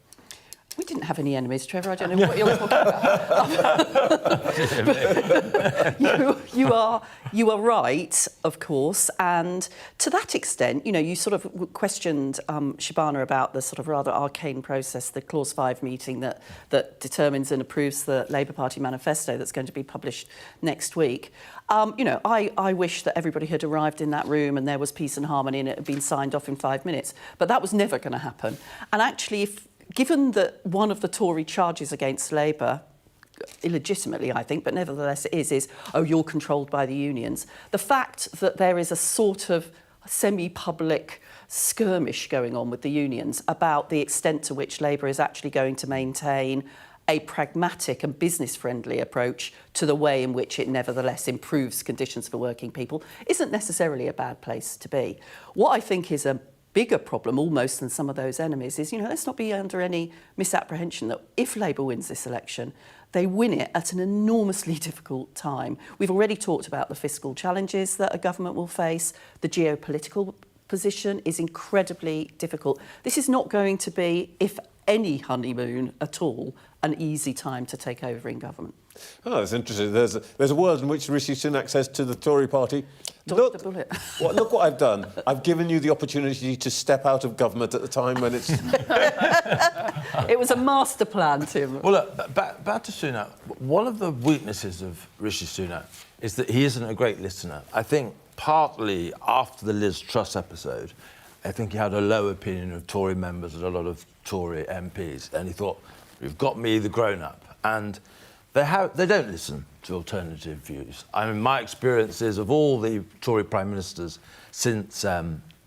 We didn't have any enemies, Trevor. I don't know what you're talking about. You are right, of course, and to that extent, you sort of questioned Shabana about the sort of rather arcane process, the Clause 5 meeting that determines and approves the Labour Party manifesto that's going to be published next week. I wish that everybody had arrived in that room and there was peace and harmony and it had been signed off in 5 minutes, but that was never going to happen. And actually, given that one of the Tory charges against Labour, illegitimately I think, but nevertheless it is, you're controlled by the unions. The fact that there is a sort of semi-public skirmish going on with the unions about the extent to which Labour is actually going to maintain a pragmatic and business-friendly approach to the way in which it nevertheless improves conditions for working people isn't necessarily a bad place to be. What I think is a bigger problem almost than some of those enemies is, let's not be under any misapprehension that if Labour wins this election, they win it at an enormously difficult time. We've already talked about the fiscal challenges that a government will face. The geopolitical position is incredibly difficult. This is not going to be, if any honeymoon at all, an easy time to take over in government. Oh, that's interesting. There's a world in which Rishi Sunak says to the Tory party, Dodge the bullet. Look what I've done. I've given you the opportunity to step out of government at the time when it's... It was a master plan, Tim. Well, look, back to Sunak. One of the weaknesses of Rishi Sunak is that he isn't a great listener. I think partly after the Liz Truss episode, I think he had a low opinion of Tory members and a lot of Tory MPs, and he thought, you've got me, the grown-up. And they don't listen to alternative views. I mean, my experiences of all the Tory Prime Ministers since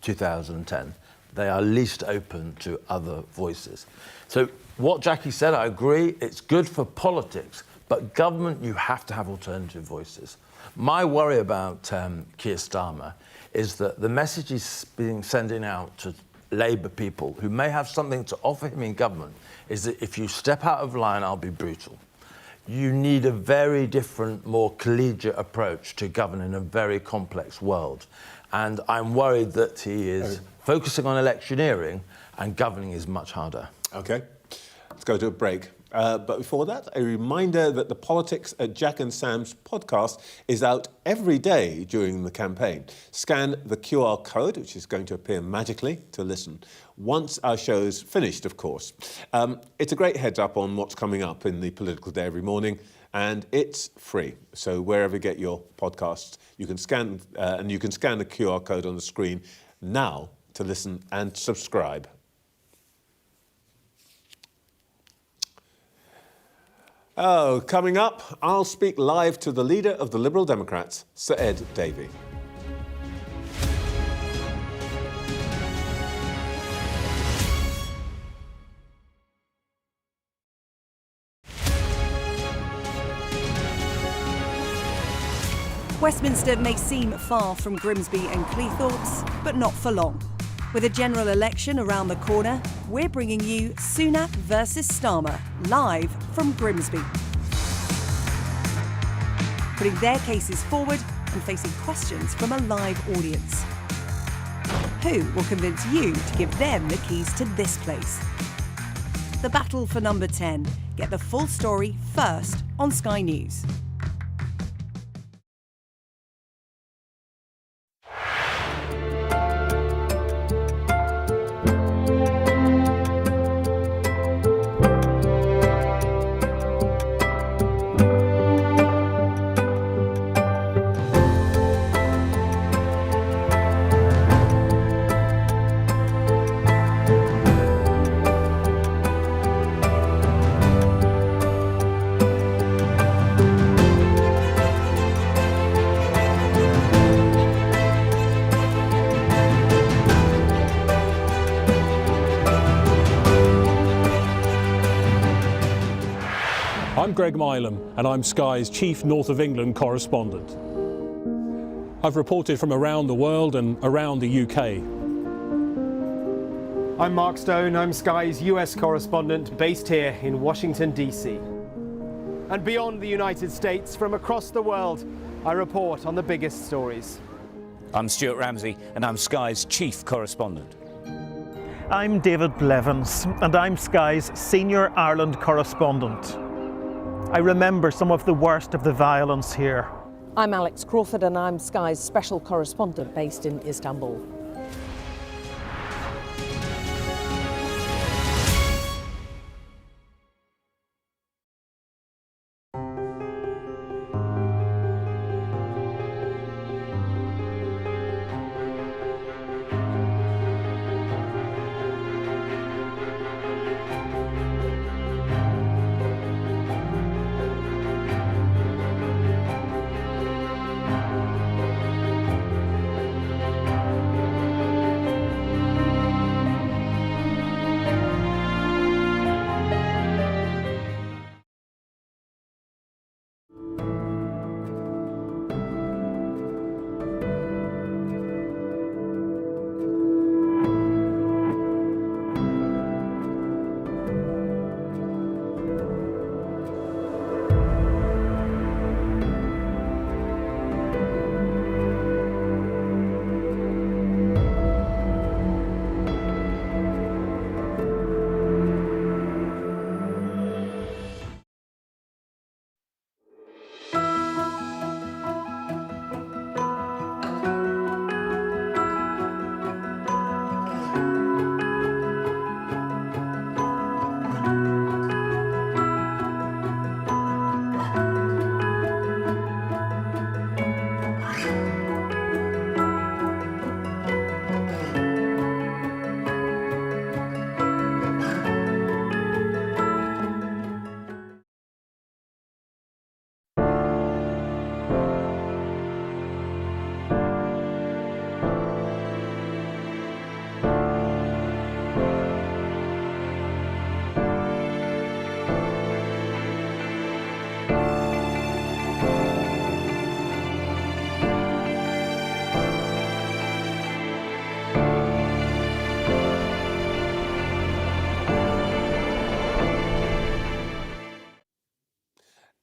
2010, they are least open to other voices. So what Jackie said, I agree, it's good for politics, but government, you have to have alternative voices. My worry about Keir Starmer is that the message he's sending out to Labour people who may have something to offer him in government is that if you step out of line, I'll be brutal. You need a very different, more collegiate approach to governing a very complex world. And I'm worried that he is focusing on electioneering and governing is much harder. OK. Let's go to a break. But before that, a reminder that the Politics at Jack and Sam's podcast is out every day during the campaign. Scan the QR code, which is going to appear magically, to listen. Once our show's finished, of course. It's a great heads up on what's coming up in the political day every morning, and it's free. So wherever you get your podcasts, you can scan the QR code on the screen now to listen and subscribe. Oh, coming up, I'll speak live to the leader of the Liberal Democrats, Sir Ed Davey. Westminster may seem far from Grimsby and Cleethorpes, but not for long. With a general election around the corner, we're bringing you Sunak versus Starmer, live from Grimsby. Putting their cases forward and facing questions from a live audience. Who will convince you to give them the keys to this place? The battle for number 10. Get the full story first on Sky News. I'm Greg Milam and I'm Sky's Chief North of England correspondent. I've reported from around the world and around the UK. I'm Mark Stone, I'm Sky's US correspondent based here in Washington, DC. And beyond the United States, from across the world, I report on the biggest stories. I'm Stuart Ramsey and I'm Sky's Chief Correspondent. I'm David Blevins and I'm Sky's Senior Ireland Correspondent. I remember some of the worst of the violence here. I'm Alex Crawford and I'm Sky's Special Correspondent based in Istanbul.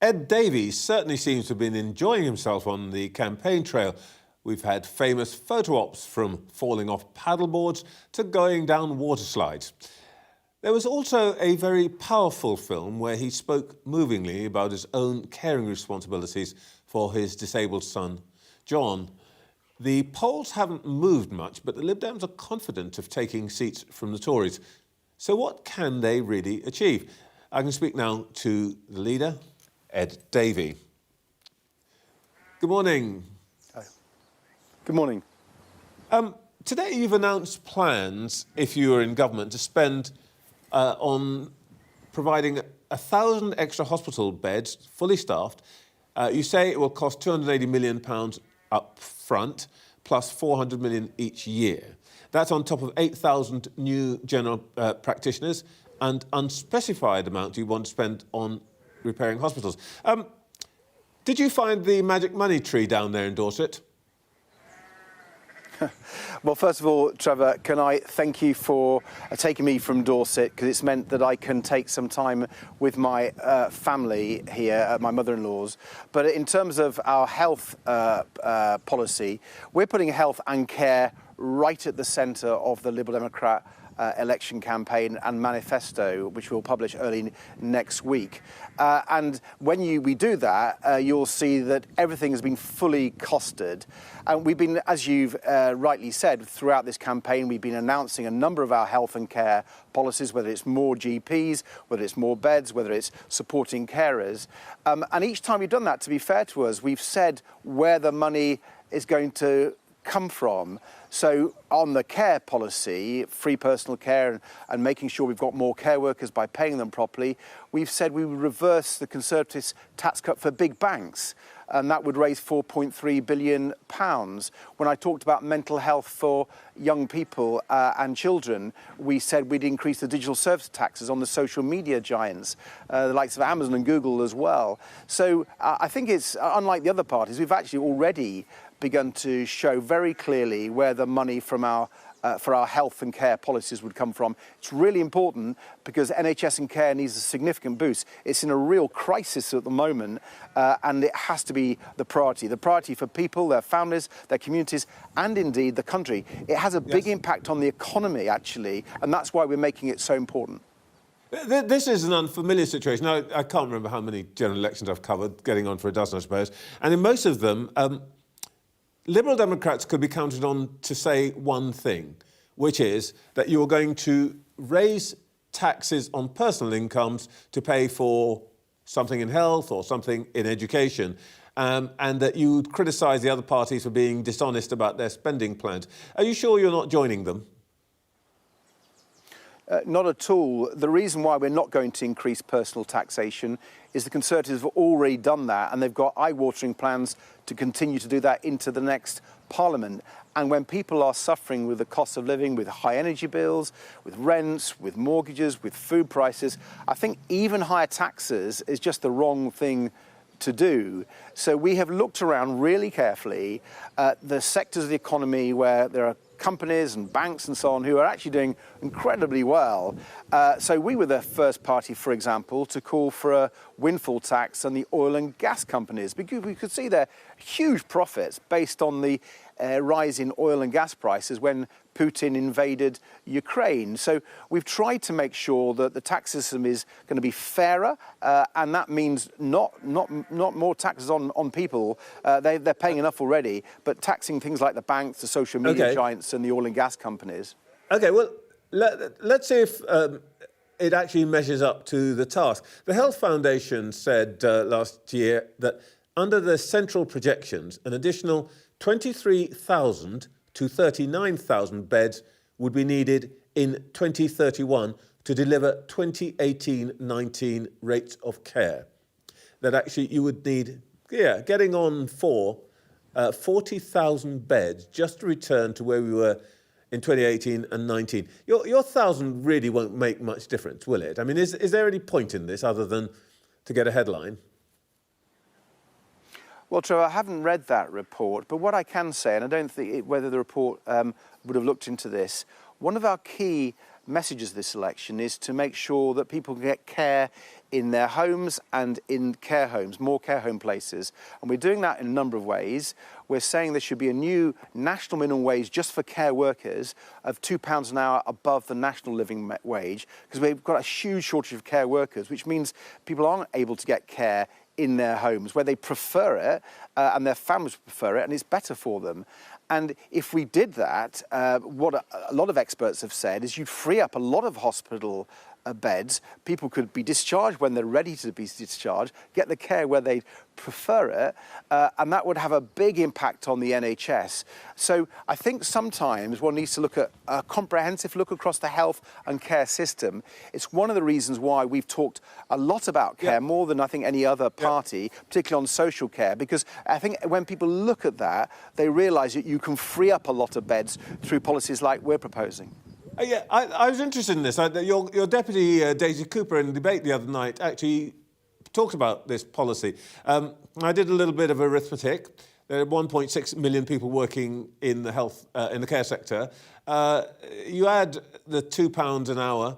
Ed Davey certainly seems to have been enjoying himself on the campaign trail. We've had famous photo ops from falling off paddleboards to going down water slides. There was also a very powerful film where he spoke movingly about his own caring responsibilities for his disabled son, John. The polls haven't moved much, but the Lib Dems are confident of taking seats from the Tories. So what can they really achieve? I can speak now to the leader, Ed Davey. Good morning. Hi. Good morning. Today you've announced plans, if you were in government, to spend on providing 1,000 extra hospital beds, fully staffed. You say it will cost £280 million up front, plus 400 million each year. That's on top of 8,000 new general practitioners and unspecified amount you want to spend on repairing hospitals. Did you find the magic money tree down there in Dorset? Well, first of all, Trevor, can I thank you for taking me from Dorset, because it's meant that I can take some time with my family here at my mother-in-law's. But in terms of our health policy, we're putting health and care right at the centre of the Liberal Democrat election campaign and manifesto, which we'll publish early next week. And when we do that, you'll see that everything has been fully costed. And we've been, as you've rightly said, throughout this campaign, we've been announcing a number of our health and care policies, whether it's more GPs, whether it's more beds, whether it's supporting carers. And each time we've done that, to be fair to us, we've said where the money is going to come from. So on the care policy, free personal care and making sure we've got more care workers by paying them properly, we've said we would reverse the Conservatives' tax cut for big banks, and that would raise £4.3 billion. When I talked about mental health for young people and children, we said we'd increase the digital service taxes on the social media giants, the likes of Amazon and Google as well. So I think it's, unlike the other parties, we've actually already begun to show very clearly where the money from for our health and care policies would come from. It's really important because NHS and care needs a significant boost. It's in a real crisis at the moment, and it has to be the priority for people, their families, their communities, and indeed the country. It has a big impact on the economy, actually, and that's why we're making it so important. This is an unfamiliar situation. Now, I can't remember how many general elections I've covered, getting on for a dozen, I suppose, and in most of them, Liberal Democrats could be counted on to say one thing, which is that you're going to raise taxes on personal incomes to pay for something in health or something in education, and that you would criticise the other parties for being dishonest about their spending plans. Are you sure you're not joining them? Not at all. The reason why we're not going to increase personal taxation is the Conservatives have already done that, and they've got eye-watering plans to continue to do that into the next Parliament. And when people are suffering with the cost of living, with high energy bills, with rents, with mortgages, with food prices, I think even higher taxes is just the wrong thing to do. So we have looked around really carefully at the sectors of the economy where there are companies and banks and so on who are actually doing incredibly well. So we were the first party, for example, to call for a windfall tax on the oil and gas companies, because we could see their huge profits based on the rise in oil and gas prices when Putin invaded Ukraine. So we've tried to make sure that the tax system is going to be fairer, and that means not more taxes on people. They're paying enough already, but taxing things like the banks, the social media giants and the oil and gas companies. OK, well, let's see if it actually measures up to the task. The Health Foundation said last year that under the central projections, an additional 23,000 to 39,000 beds would be needed in 2031 to deliver 2018-19 rates of care. That actually you would need, getting on for 40,000 beds just to return to where we were in 2018 and 19. Your 1,000 really won't make much difference, will it? I mean, is there any point in this other than to get a headline? Well, Trevor, I haven't read that report, but what I can say, and I don't think whether the report would have looked into this, one of our key messages this election is to make sure that people can get care in their homes and in care homes, more care home places. And we're doing that in a number of ways. We're saying there should be a new national minimum wage just for care workers of £2 an hour above the national living wage, because we've got a huge shortage of care workers, which means people aren't able to get care in their homes where they prefer it and their families prefer it, and it's better for them. And if we did that, what a lot of experts have said is you'd free up a lot of hospital beds. People could be discharged when they're ready to be discharged, get the care where they prefer it, and that would have a big impact on the NHS. So I think sometimes one needs to look at a comprehensive look across the health and care system. It's one of the reasons why we've talked a lot about care, more than I think any other party, particularly on social care, because I think when people look at that, they realise that you can free up a lot of beds through policies like we're proposing. Yeah, I was interested in this. Your deputy, Daisy Cooper, in a debate the other night, actually talked about this policy. I did a little bit of arithmetic. There are 1.6 million people working in the health, in the care sector. You add the £2 an hour,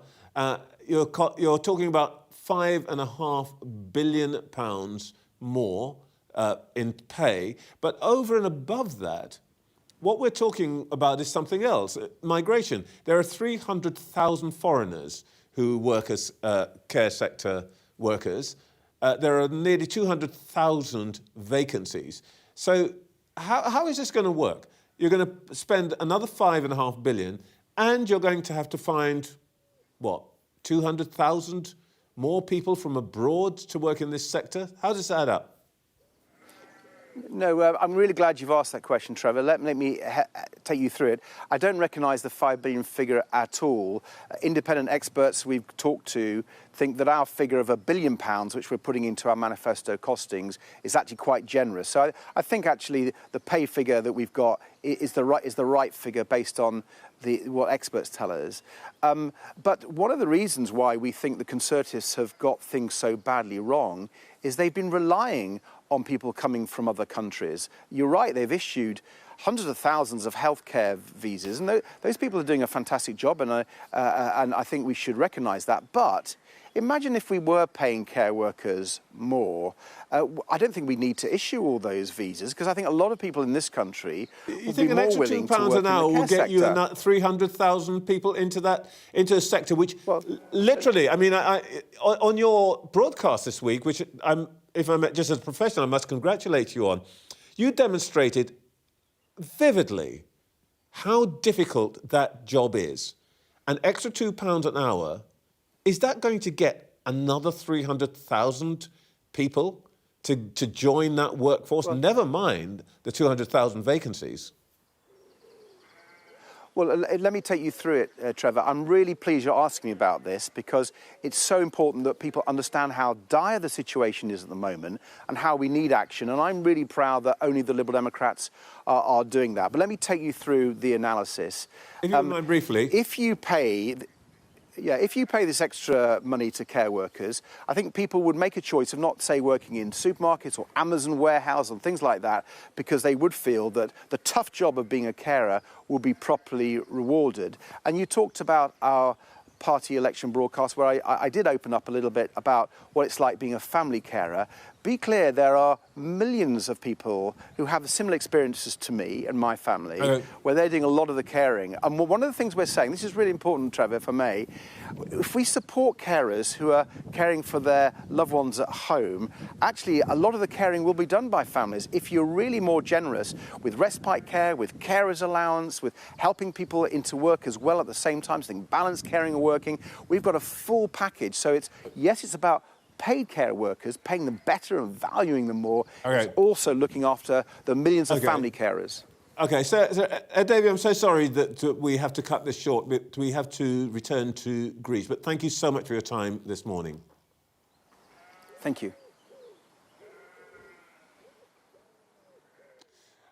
you're talking about £5.5 billion more in pay. But over and above that, what we're talking about is something else, migration. There are 300,000 foreigners who work as care sector workers. There are nearly 200,000 vacancies. So how is this going to work? You're going to spend another £5.5 billion, and you're going to have to find, what, 200,000 more people from abroad to work in this sector? How does that add up? No, I'm really glad you've asked that question, Trevor. Let me take you through it. I don't recognise the £5 billion figure at all. Independent experts we've talked to think that our figure of £1 billion, which we're putting into our manifesto costings, is actually quite generous. So I think actually the pay figure that we've got is the right figure based on what experts tell us. But one of the reasons why we think the Conservatives have got things so badly wrong is they've been relying on people coming from other countries. You're right, they've issued hundreds of thousands of healthcare visas, and those people are doing a fantastic job, and I think we should recognise that. But imagine if we were paying care workers more. I don't think we need to issue all those visas, because I think a lot of people in this country would be more willing to work in the care sector. You think an extra £2 an hour will get you 300,000 people into a sector which, literally, I mean, on your broadcast this week, which if I'm just as a professional, I must congratulate you on, you demonstrated vividly how difficult that job is. An extra £2 an hour, is that going to get another 300,000 people to join that workforce? Well, never mind the 200,000 vacancies. Well, let me take you through it, Trevor. I'm really pleased you're asking me about this, because it's so important that people understand how dire the situation is at the moment and how we need action. And I'm really proud that only the Liberal Democrats are doing that. But let me take you through the analysis. If you don't mind briefly. If you pay this extra money to care workers, I think people would make a choice of not, say, working in supermarkets or Amazon warehouse and things like that, because they would feel that the tough job of being a carer will be properly rewarded. And you talked about our party election broadcast, where I did open up a little bit about what it's like being a family carer. Be clear, there are millions of people who have similar experiences to me and my family, where they're doing a lot of the caring. And one of the things we're saying, this is really important, Trevor, if I may, if we support carers who are caring for their loved ones at home, actually a lot of the caring will be done by families. If you're really more generous with respite care, with carers allowance, with helping people into work as well at the same time, so they can balance caring and working, we've got a full package. So it's about paid care workers, paying them better and valuing them more. It's also looking after the millions of family carers. OK, so Ed Davey, I'm so sorry that we have to cut this short, but we have to return to Greece. But thank you so much for your time this morning. Thank you.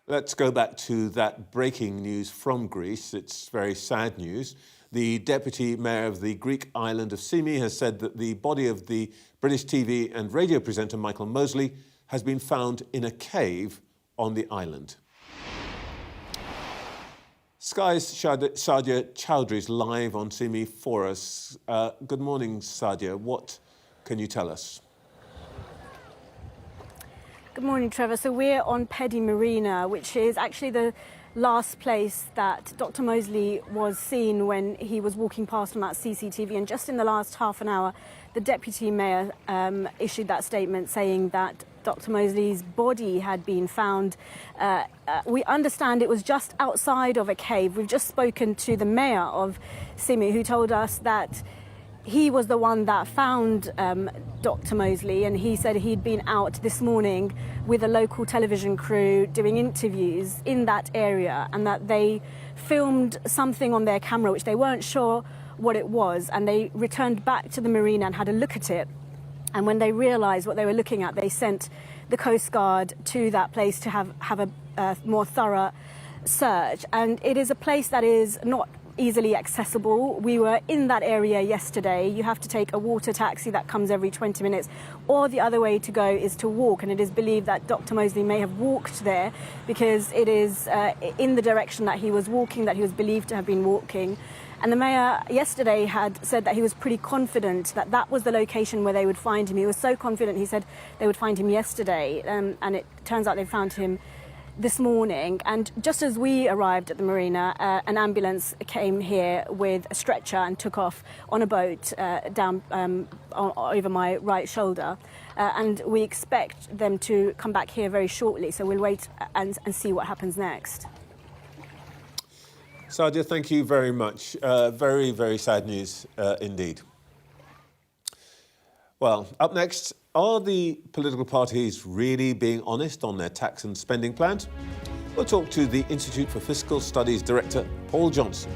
Let's go back to that breaking news from Greece. It's very sad news. The deputy mayor of the Greek island of Symi has said that the body of the British TV and radio presenter Michael Mosley has been found in a cave on the island. Sky's Sadia Chowdhury is live on Simi for us. Good morning, Sadia. What can you tell us? Good morning, Trevor. So we're on Pedi Marina, which is actually the last place that Dr. Mosley was seen when he was walking past on that CCTV. And just in the last half an hour, the Deputy Mayor issued that statement saying that Dr. Mosley's body had been found. We understand it was just outside of a cave. We've just spoken to the Mayor of Simi, who told us that he was the one that found Dr. Mosley, and he said he'd been out this morning with a local television crew doing interviews in that area, and that they filmed something on their camera which they weren't sure what it was, and they returned back to the marina and had a look at it. And when they realised what they were looking at, they sent the Coast Guard to that place to have a more thorough search. And it is a place that is not easily accessible. We were in that area yesterday. You have to take a water taxi that comes every 20 minutes, or the other way to go is to walk, and it is believed that Dr. Mosley may have walked there because it is in the direction that he was walking, that he was believed to have been walking. And the Mayor yesterday had said that he was pretty confident that that was the location where they would find him. He was so confident, he said they would find him yesterday, and it turns out they found him this morning. And just as we arrived at the marina, an ambulance came here with a stretcher and took off on a boat down over my right shoulder. And we expect them to come back here very shortly, so we'll wait and see what happens next. Sadia, thank you very much. Very, very sad news indeed. Well, up next, are the political parties really being honest on their tax and spending plans? We'll talk to the Institute for Fiscal Studies Director, Paul Johnson.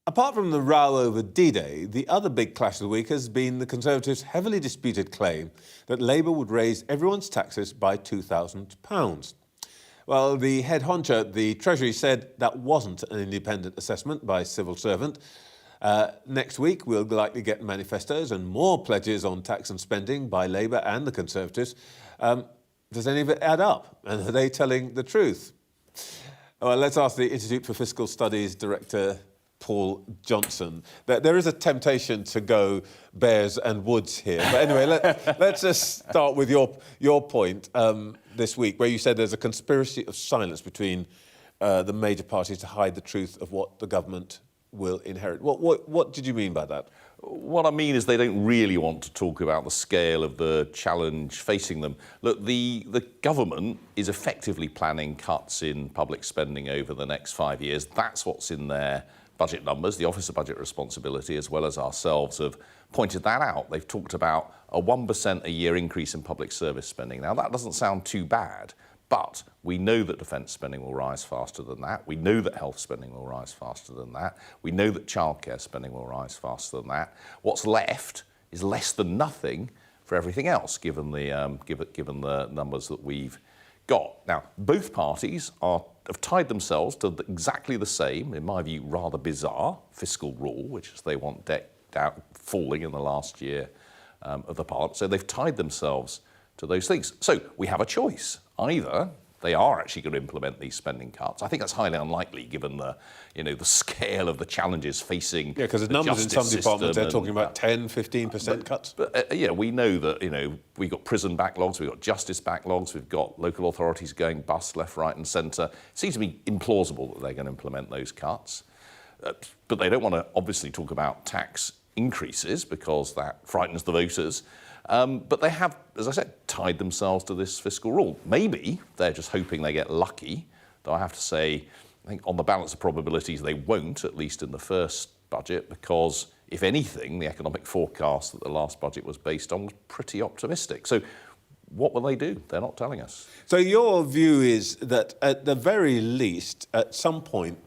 Apart from the row over D-Day, the other big clash of the week has been the Conservatives' heavily disputed claim that Labour would raise everyone's taxes by £2,000. Well, the head honcho at the Treasury said that wasn't an independent assessment by a civil servant. Next week, we'll likely get manifestos and more pledges on tax and spending by Labour and the Conservatives. Does any of it add up? And are they telling the truth? Well, let's ask the Institute for Fiscal Studies Director Paul Johnson. There is a temptation to go bears and woods here. But anyway, let's just start with your point this week, where you said there's a conspiracy of silence between the major parties to hide the truth of what the government will inherit. What did you mean by that? What I mean is they don't really want to talk about the scale of the challenge facing them. Look, the government is effectively planning cuts in public spending over the next 5 years. That's what's in their budget numbers. The Office of Budget Responsibility, as well as ourselves, have pointed that out. They've talked about a 1% a year increase in public service spending. Now, that doesn't sound too bad, but we know that defence spending will rise faster than that. We know that health spending will rise faster than that. We know that childcare spending will rise faster than that. What's left is less than nothing for everything else, given the numbers that we've got. Now, both parties have tied themselves to exactly the same, in my view, rather bizarre fiscal rule, which is they want debt falling in the last year of the Parliament. So they've tied themselves to those things. So we have a choice. Either they are actually going to implement these spending cuts. I think that's highly unlikely, given the scale of the challenges facing. Yeah, because the numbers in some departments they're talking about 10-15% cuts. But we know that we've got prison backlogs, we've got justice backlogs, we've got local authorities going bust left, right, and centre. It seems to me implausible that they're going to implement those cuts, but they don't want to obviously talk about tax increases because that frightens the voters. But they have, as I said, tied themselves to this fiscal rule. Maybe they're just hoping they get lucky, though I have to say, I think on the balance of probabilities they won't, at least in the first budget, because, if anything, the economic forecast that the last budget was based on was pretty optimistic. So what will they do? They're not telling us. So your view is that, at the very least, at some point,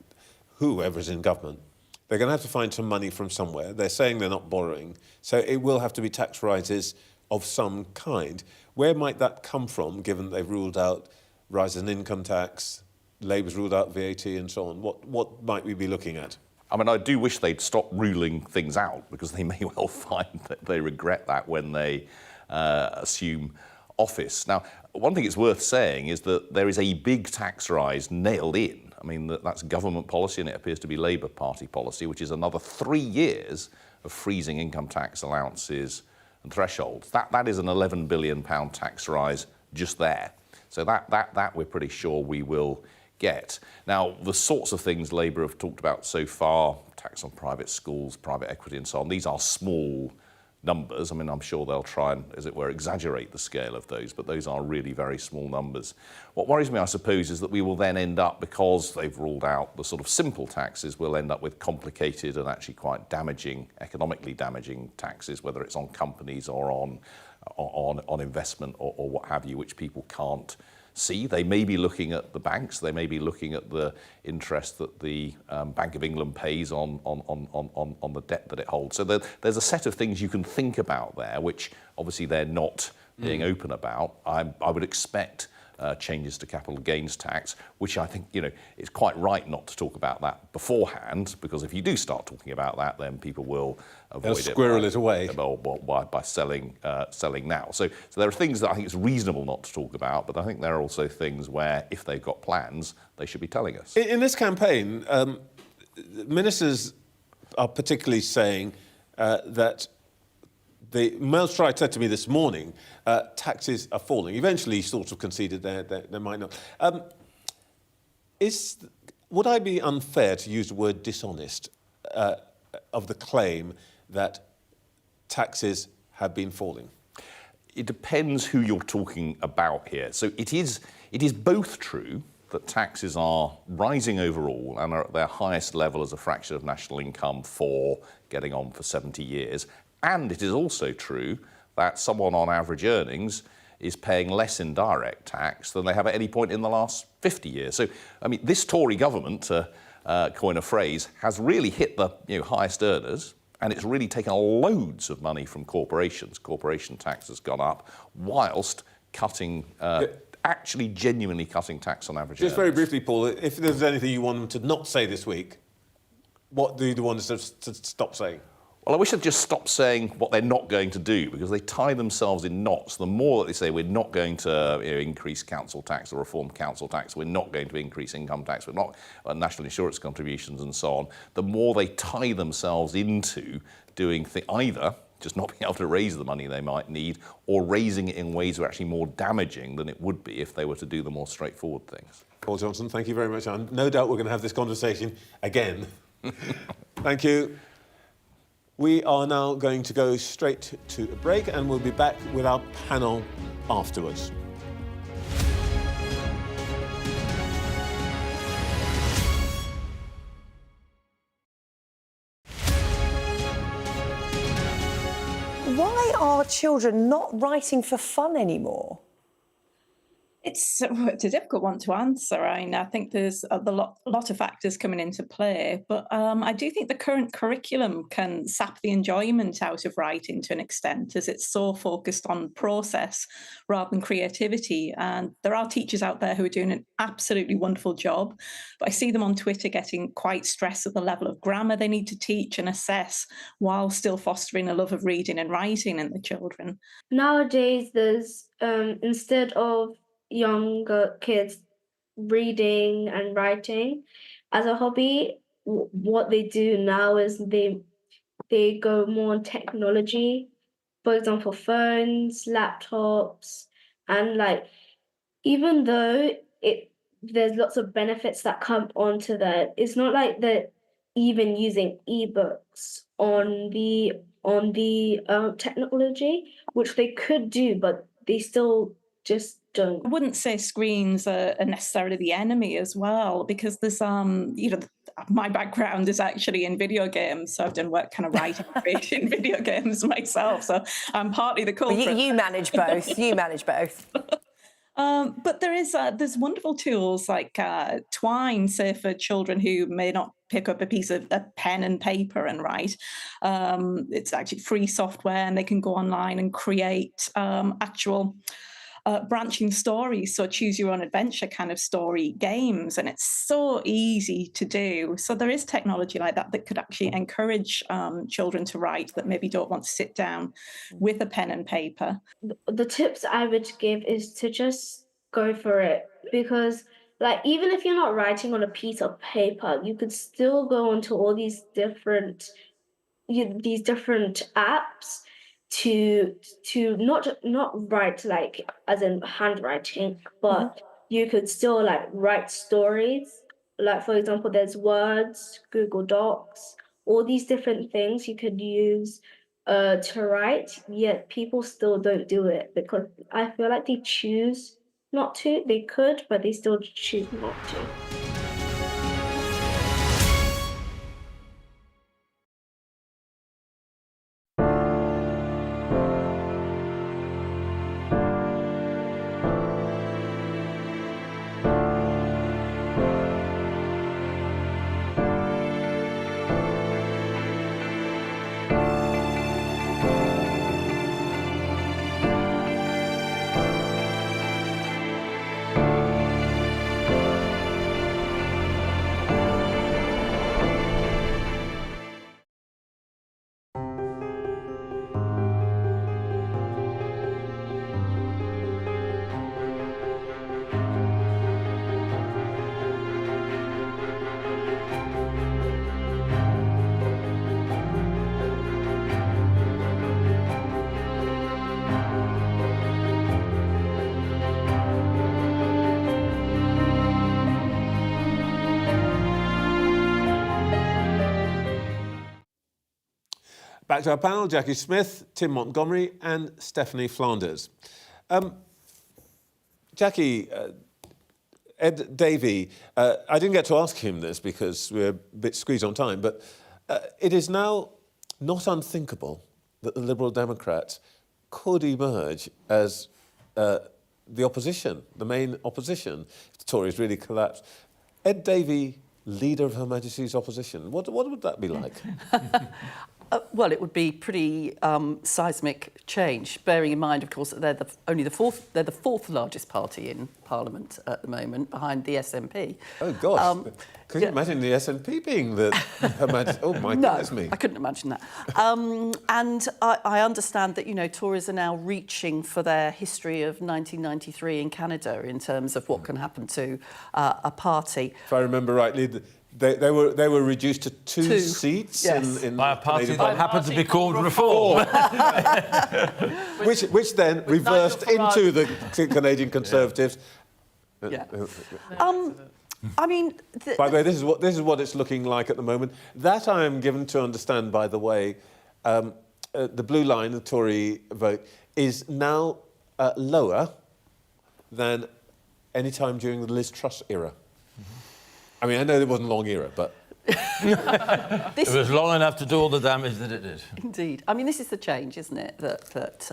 whoever's in government, they're going to have to find some money from somewhere. They're saying they're not borrowing. So it will have to be tax rises of some kind. Where might that come from, given they've ruled out rises in income tax, Labour's ruled out VAT and so on? What might we be looking at? I mean, I do wish they'd stop ruling things out, because they may well find that they regret that when they assume office. Now, one thing it's worth saying is that there is a big tax rise nailed in. I mean, that's government policy, and it appears to be Labour Party policy, which is another 3 years of freezing income tax allowances and thresholds. That is an £11 billion tax rise just there. So that we're pretty sure we will get. Now, the sorts of things Labour have talked about so far, tax on private schools, private equity and so on, these are small numbers. I mean, I'm sure they'll try and, as it were, exaggerate the scale of those, but those are really very small numbers. What worries me, I suppose, is that we will then end up, because they've ruled out the sort of simple taxes, we'll end up with complicated and actually quite damaging, economically damaging taxes, whether it's on companies or on investment or what have you, which people can't see. They may be looking at the banks, they may be looking at the interest that the Bank of England pays on the debt that it holds. So there's a set of things you can think about there, which obviously they're not being open about. I would expect changes to capital gains tax, which I think, it's quite right not to talk about that beforehand, because if you do start talking about that, then people will avoid squirrel it away by selling now. So there are things that I think it's reasonable not to talk about, but I think there are also things where, if they've got plans, they should be telling us. In this campaign, ministers are particularly saying that Mel Stride said to me this morning, taxes are falling. Eventually, he sort of conceded they might not. Would I be unfair to use the word dishonest of the claim that taxes have been falling? It depends who you're talking about here. So it is both true that taxes are rising overall and are at their highest level as a fraction of national income for getting on for 70 years. And it is also true that someone on average earnings is paying less in direct tax than they have at any point in the last 50 years. So, I mean, this Tory government, to coin a phrase, has really hit the highest earners, and it's really taken loads of money from corporations. Corporation tax has gone up, whilst cutting, actually genuinely cutting tax on average Just earners. very briefly, Paul, if there's anything you want them to not say this week, what do you want us to stop saying? Well, I wish they'd just stop saying what they're not going to do, because they tie themselves in knots. The more that they say we're not going to increase council tax or reform council tax, we're not going to increase income tax, we're not national insurance contributions and so on, the more they tie themselves into doing either just not being able to raise the money they might need, or raising it in ways that are actually more damaging than it would be if they were to do the more straightforward things. Paul Johnson, thank you very much. And no doubt we're going to have this conversation again. Thank you. We are now going to go straight to a break, and we'll be back with our panel afterwards. Why are children not writing for fun anymore? It's a difficult one to answer. I think there's a lot of factors coming into play, but I do think the current curriculum can sap the enjoyment out of writing to an extent, as it's so focused on process rather than creativity. And there are teachers out there who are doing an absolutely wonderful job, but I see them on Twitter getting quite stressed at the level of grammar they need to teach and assess, while still fostering a love of reading and writing in the children. Nowadays, there's instead of younger kids reading and writing as a hobby, what they do now is they go more on technology, for example phones, laptops, and even though there's lots of benefits that come onto that, it's not like they're even using ebooks on the technology, which they could do, but they still just don't. I wouldn't say screens are necessarily the enemy as well, because there's my background is actually in video games, so I've done work kind of writing in video games myself, so I'm partly the culprit. Well, you manage both. You manage both. But there's wonderful tools like Twine, say for children who may not pick up a pen and paper and write. It's actually free software, and they can go online and create actual branching stories, so choose your own adventure kind of story games, and it's so easy to do. So there is technology like that that could actually encourage children to write that maybe don't want to sit down with a pen and paper. The tips I would give is to just go for it, because even if you're not writing on a piece of paper, you could still go onto all these different apps to not write as in handwriting, but you could still write stories. For example, there's Words, Google Docs, all these different things you could use to write, yet people still don't do it because I feel like they choose not to. They could, but they still choose not to. Back to our panel, Jackie Smith, Tim Montgomery and Stephanie Flanders. Jackie, Ed Davey, I didn't get to ask him this because we're a bit squeezed on time, but it is now not unthinkable that the Liberal Democrats could emerge as the opposition, the main opposition, if the Tories really collapse. Ed Davey leader of Her Majesty's opposition. What would that be like? Well, it would be pretty seismic change, bearing in mind, of course, that they're the fourth largest party in Parliament at the moment, behind the SNP. Oh gosh! Can you imagine the SNP being the Her Majesty? Oh my goodness me! I couldn't imagine that. And I understand that Tories are now reaching for their history of 1993 in Canada in terms of what can happen to a party. If I remember rightly. They were reduced to two seats in by a party that happened to be called Reform, which then reversed into the Canadian Conservatives. Yeah. I mean, by the way, this is what it's looking like at the moment. That I am given to understand, by the way, the blue line, the Tory vote, is now lower than any time during the Liz Truss era. I mean, I know it wasn't a long era, but... It was long enough to do all the damage that it did. Indeed. I mean, this is the change, isn't it, that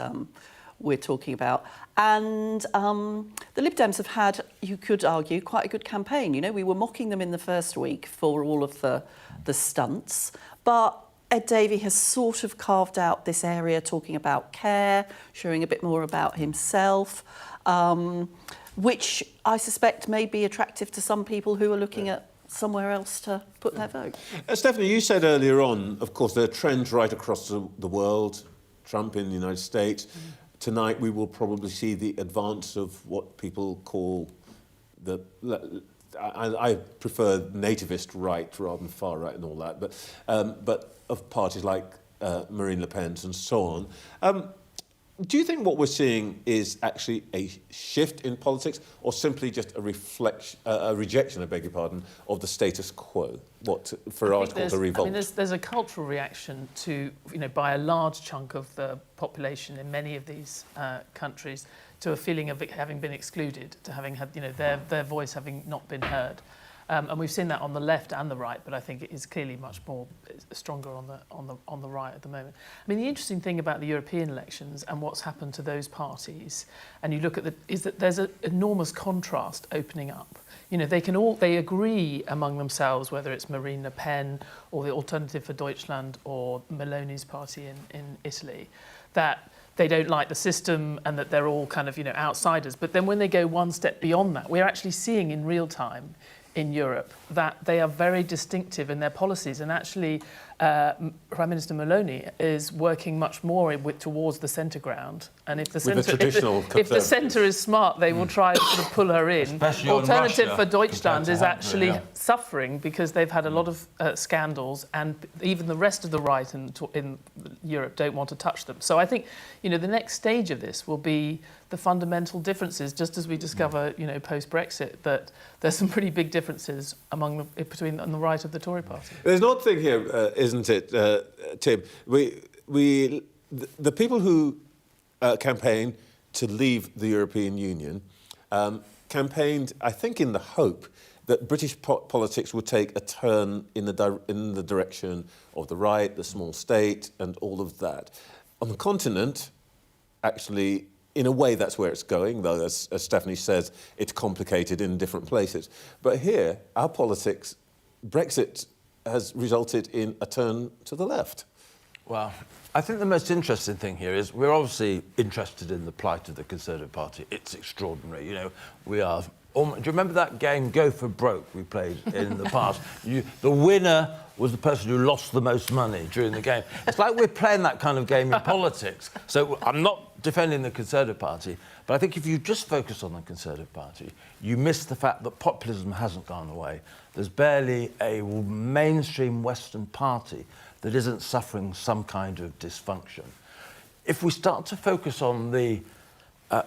we're talking about. And the Lib Dems have had, you could argue, quite a good campaign. We were mocking them in the first week for all of the stunts, but Ed Davey has sort of carved out this area, talking about care, showing a bit more about himself, which I suspect may be attractive to some people who are looking at somewhere else to put their vote. Stephanie, you said earlier on, of course, there are trends right across the world. Trump in the United States. Tonight we will probably see the advance of what people call I prefer nativist right rather than far right and all that, but of parties like Marine Le Pen's and so on. Do you think what we're seeing is actually a shift in politics, or simply just a rejection, I beg your pardon, of the status quo? What, for ours, called a revolt? I mean, there's a cultural reaction to, by a large chunk of the population in many of these countries, to a feeling of having been excluded, to having had, their voice having not been heard. And we've seen that on the left and the right, but I think it is clearly much more stronger on the right at the moment. I mean, the interesting thing about the European elections and what's happened to those parties, and you look at is that there's an enormous contrast opening up. They agree among themselves, whether it's Marine Le Pen or the Alternative for Deutschland or Meloni's party in Italy, that they don't like the system and that they're all kind of outsiders. But then when they go one step beyond that, we're actually seeing in real time in Europe that they are very distinctive in their policies, and actually Prime Minister Meloni is working much more towards the centre ground, and if the centre is smart, they will try to sort of pull her in. Especially Alternative Russia, for Deutschland is actually suffering because they've had a lot of scandals, and even the rest of the right in Europe don't want to touch them. So I think the next stage of this will be the fundamental differences, just as we discover post-Brexit, that there's some pretty big differences between on the right of the Tory party. There's an odd thing here, isn't it, Tim? The people who campaign to leave the European Union campaigned, I think, in the hope that British politics would take a turn in the direction of the right, the small state, and all of that. On the continent, actually, in a way, that's where it's going, though, as Stephanie says, it's complicated in different places. But here, our politics, Brexit has resulted in a turn to the left. Well, I think the most interesting thing here is we're obviously interested in the plight of the Conservative Party. It's extraordinary. We are... Do you remember that game, Go for Broke, we played in the past? The winner was the person who lost the most money during the game. It's like we're playing that kind of game in politics. So I'm not defending the Conservative Party, but I think if you just focus on the Conservative Party, you miss the fact that populism hasn't gone away. There's barely a mainstream Western party that isn't suffering some kind of dysfunction. If we start to focus on the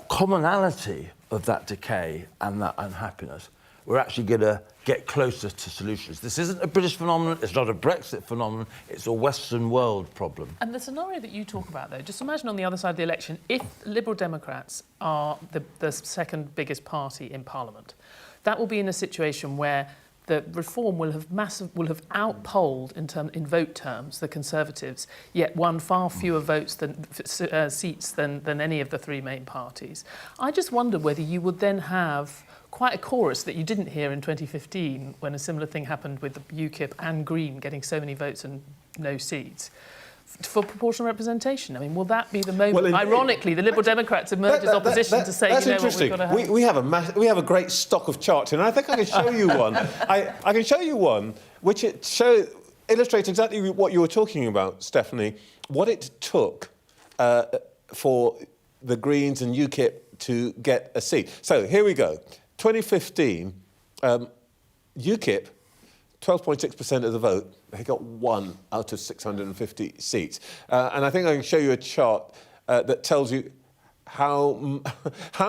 commonality of that decay and that unhappiness, we're actually going to get closer to solutions. This isn't a British phenomenon, it's not a Brexit phenomenon, it's a Western world problem. And the scenario that you talk about, though, just imagine on the other side of the election, if Liberal Democrats are the second biggest party in Parliament, that will be in a situation where the Reform will have outpolled in vote terms the Conservatives, yet won far fewer seats than any of the three main parties. I just wonder whether you would then have quite a chorus that you didn't hear in 2015 when a similar thing happened with the UKIP and Green getting so many votes and no seats. For proportional representation, I mean, will that be the moment? Well, ironically, the Liberal Democrats emerge as opposition to say, that's you know what, interesting. we've got to have... We have a great stock of charts, and I think I can show you one. I can show you one which illustrates exactly what you were talking about, Stephanie. What it took for the Greens and UKIP to get a seat. So here we go. 2015, UKIP, 12.6% of the vote. They got 1 out of 650 seats. And I think I can show you a chart that tells you how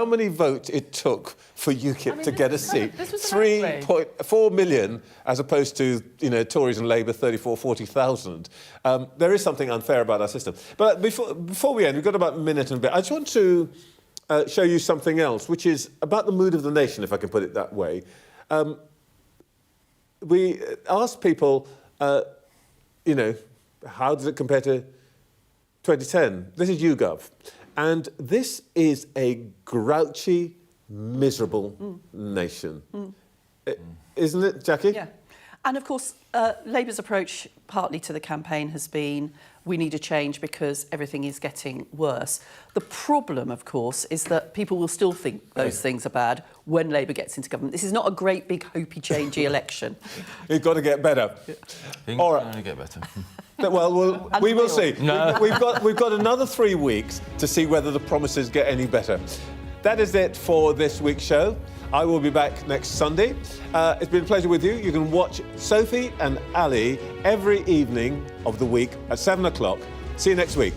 many votes it took for UKIP to get a seat. 3.4 million, as opposed to, you know, Tories and Labour, 40,000. There is something unfair about our system. But before we end, we've got about a minute and a bit. I just want to show you something else, which is about the mood of the nation, if I can put it that way. We asked people, you know, how does it compare to 2010? This is YouGov. And this is a grouchy, miserable nation. Isn't it, Jackie? Yeah. And of course, Labour's approach partly to the campaign has been we need a change because everything is getting worse. The problem, of course, is that people will still think those things are bad when Labour gets into government. This is not a great, big, hopey, changey election. It's got to get better. Things All are right. going to get better. Well, we will see. No. We've got another 3 weeks to see whether the promises get any better. That is it for this week's show. I will be back next Sunday. It's been a pleasure with you. You can watch Sophie and Ali every evening of the week at 7 o'clock. See you next week.